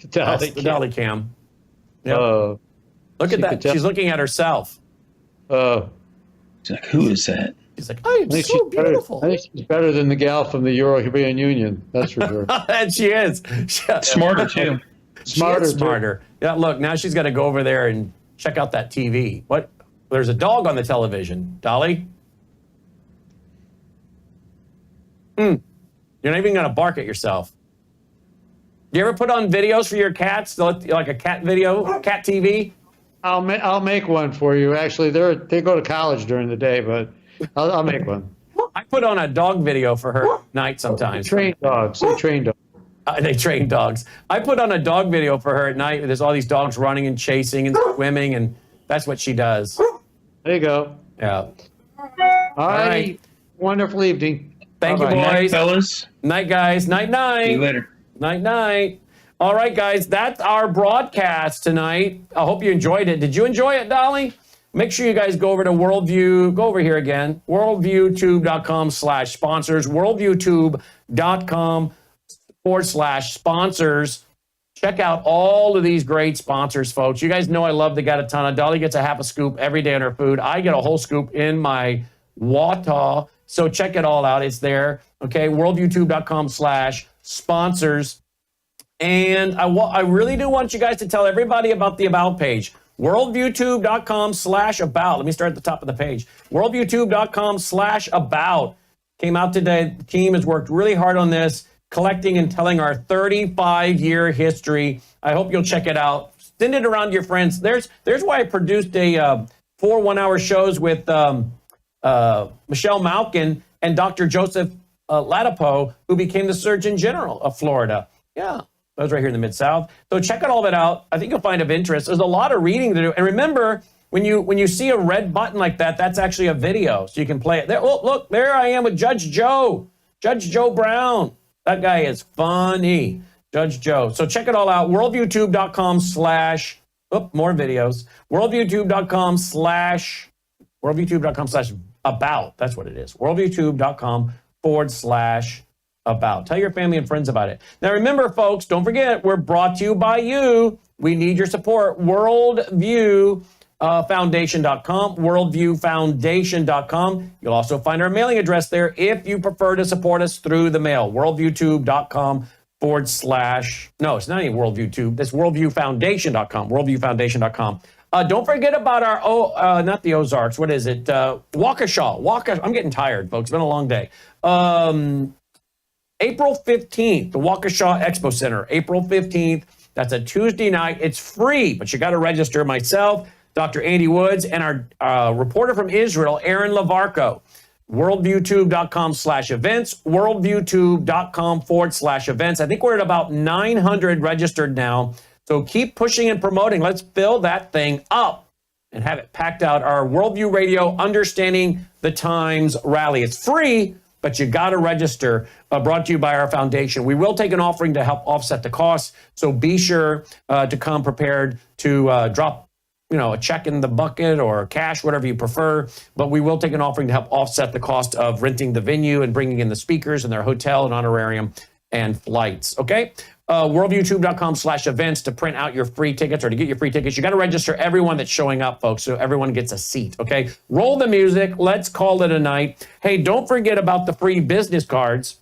Dolly cam. Yep. Look at that. Tell. She's looking at herself. She's like, who is that? She's like, I'm so beautiful. I think she's better than the gal from the European Union. That's for sure. And she is. Smarter, too. Smarter. Yeah, look, now she's got to go over there and check out that TV. What? There's a dog on the television. Dolly? You're not even going to bark at yourself. You ever put on videos for your cats, like a cat video, cat TV? I'll make one for you. Actually, they go to college during the day, but I'll make one. I put on a dog video for her at night sometimes. Train dogs. They train dogs. They train dogs. I put on a dog video for her at night. There's all these dogs running and chasing and swimming, and that's what she does. There you go. Yeah. All right. Wonderful evening. Thank you, boys. Night, fellas. Night, guys. Night. See you later. Night. All right, guys. That's our broadcast tonight. I hope you enjoyed it. Did you enjoy it, Dolly? Make sure you guys go over to Worldview. Go over here again. WorldviewTube.com/sponsors. WorldviewTube.com/sponsors. Check out all of these great sponsors, folks. You guys know I love the Gatatana. Dolly gets a half a scoop every day on her food. I get a whole scoop in my Wata. So check it all out. It's there. Okay, worldviewtube.com/sponsors. And I really do want you guys to tell everybody about the About page. Worldviewtube.com/about. Let me start at the top of the page. Worldviewtube.com/about. Came out today. The team has worked really hard on this, collecting and telling our 35-year history. I hope you'll check it out. Send it around to your friends. There's why I produced a 4 one-hour shows with Michelle Malkin and Dr. Joseph Ladapo, who became the Surgeon General of Florida. Yeah, that was right here in the Mid-South. So check all that out. I think you'll find of interest. There's a lot of reading to do. And remember, when you see a red button like that, that's actually a video, so you can play it. There, oh, look, there I am with Judge Joe Brown. That guy is funny, Judge Joe. So check it all out. Worldviewtube.com/ more videos. Worldviewtube.com/about. That's what it is. Worldviewtube.com/about. Tell your family and friends about it. Now remember, folks, don't forget, we're brought to you by you. We need your support. Worldviewfoundation.com. Worldviewfoundation.com. You'll also find our mailing address there if you prefer to support us through the mail. Worldviewtube.com/ no, it's not even WorldviewTube. That's worldviewfoundation.com. Worldviewfoundation.com. Don't forget about our, not the Ozarks. What is it? Waukesha. I'm getting tired, folks. It's been a long day. April 15th, the Waukesha Expo Center. April 15th. That's a Tuesday night. It's free, but you got to register. Myself, Dr. Andy Woods, and our reporter from Israel, Aaron Lavarco. worldviewtube.com/events, worldviewtube.com/events. I think we're at about 900 registered now. So keep pushing and promoting. Let's fill that thing up and have it packed out. Our Worldview Radio Understanding the Times rally. It's free, but you got to register. Brought to you by our foundation. We will take an offering to help offset the costs. So be sure to come prepared to drop a check in the bucket or cash, whatever you prefer. But we will take an offering to help offset the cost of renting the venue and bringing in the speakers and their hotel and honorarium and flights. Okay? worldviewtube.com/events to print out your free tickets or to get your free tickets. You got to register everyone that's showing up, folks, so everyone gets a seat. Okay? Roll the music. Let's call it a night. Hey, don't forget about the free business cards.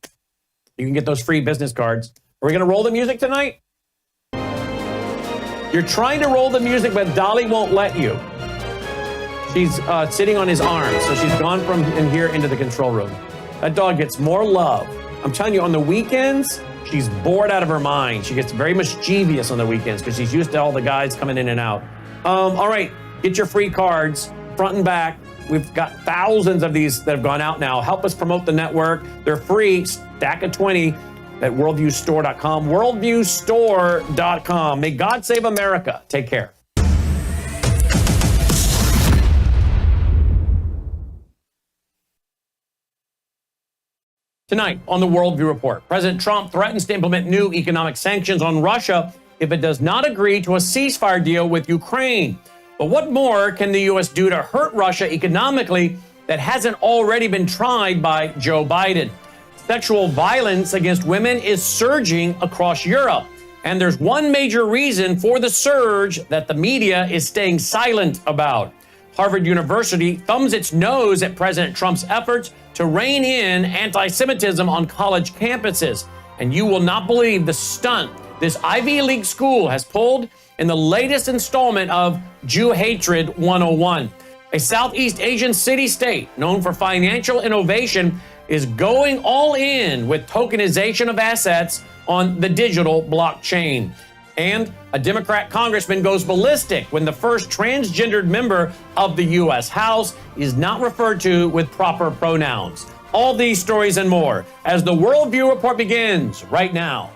You can get those free business cards. Are we going to roll the music tonight? You're trying to roll the music, but Dolly won't let you. She's sitting on his arm, so she's gone from in here into the control room. That dog gets more love. I'm telling you, on the weekends, she's bored out of her mind. She gets very mischievous on the weekends because she's used to all the guys coming in and out. All right, get your free cards, front and back. We've got thousands of these that have gone out now. Help us promote the network. They're free, stack of 20. At worldviewstore.com, worldviewstore.com. May God save America. Take care. Tonight on the Worldview Report, President Trump threatens to implement new economic sanctions on Russia if it does not agree to a ceasefire deal with Ukraine. But what more can the U.S. do to hurt Russia economically that hasn't already been tried by Joe Biden? Sexual violence against women is surging across Europe. And there's one major reason for the surge that the media is staying silent about. Harvard University thumbs its nose at President Trump's efforts to rein in anti-Semitism on college campuses. And you will not believe the stunt this Ivy League school has pulled in the latest installment of Jew Hatred 101. A Southeast Asian city-state known for financial innovation is going all in with tokenization of assets on the digital blockchain. And a Democrat congressman goes ballistic when the first transgendered member of the U.S. House is not referred to with proper pronouns. All these stories and more as the Worldview Report begins right now.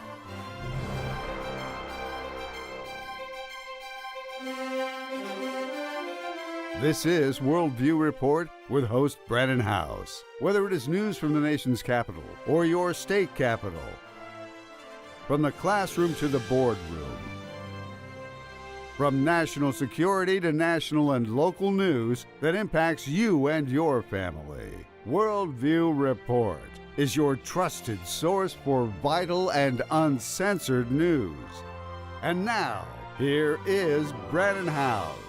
This is Worldview Report with host Brandon House. Whether it is news from the nation's capital or your state capital, from the classroom to the boardroom, from national security to national and local news that impacts you and your family, Worldview Report is your trusted source for vital and uncensored news. And now, here is Brandon House.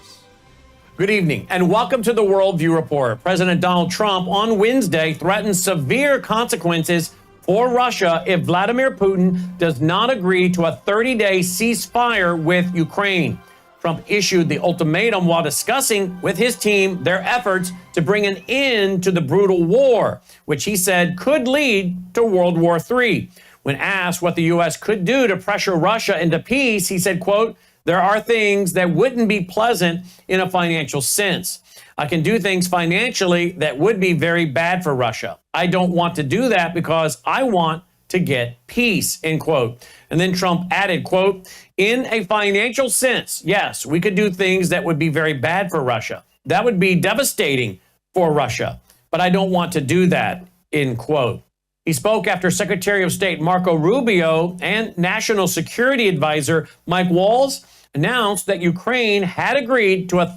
Good evening and welcome to the Worldview Report. President Donald Trump on Wednesday threatened severe consequences for Russia if Vladimir Putin does not agree to a 30-day ceasefire with Ukraine. Trump issued the ultimatum while discussing with his team their efforts to bring an end to the brutal war, which he said could lead to World War III. When asked what the U.S. could do to pressure Russia into peace, he said, quote, "There are things that wouldn't be pleasant in a financial sense. I can do things financially that would be very bad for Russia. I don't want to do that because I want to get peace," end quote. And then Trump added, quote, "In a financial sense, yes, we could do things that would be very bad for Russia. That would be devastating for Russia, but I don't want to do that," end quote. He spoke after Secretary of State Marco Rubio and National Security Advisor Mike Waltz announced that Ukraine had agreed to a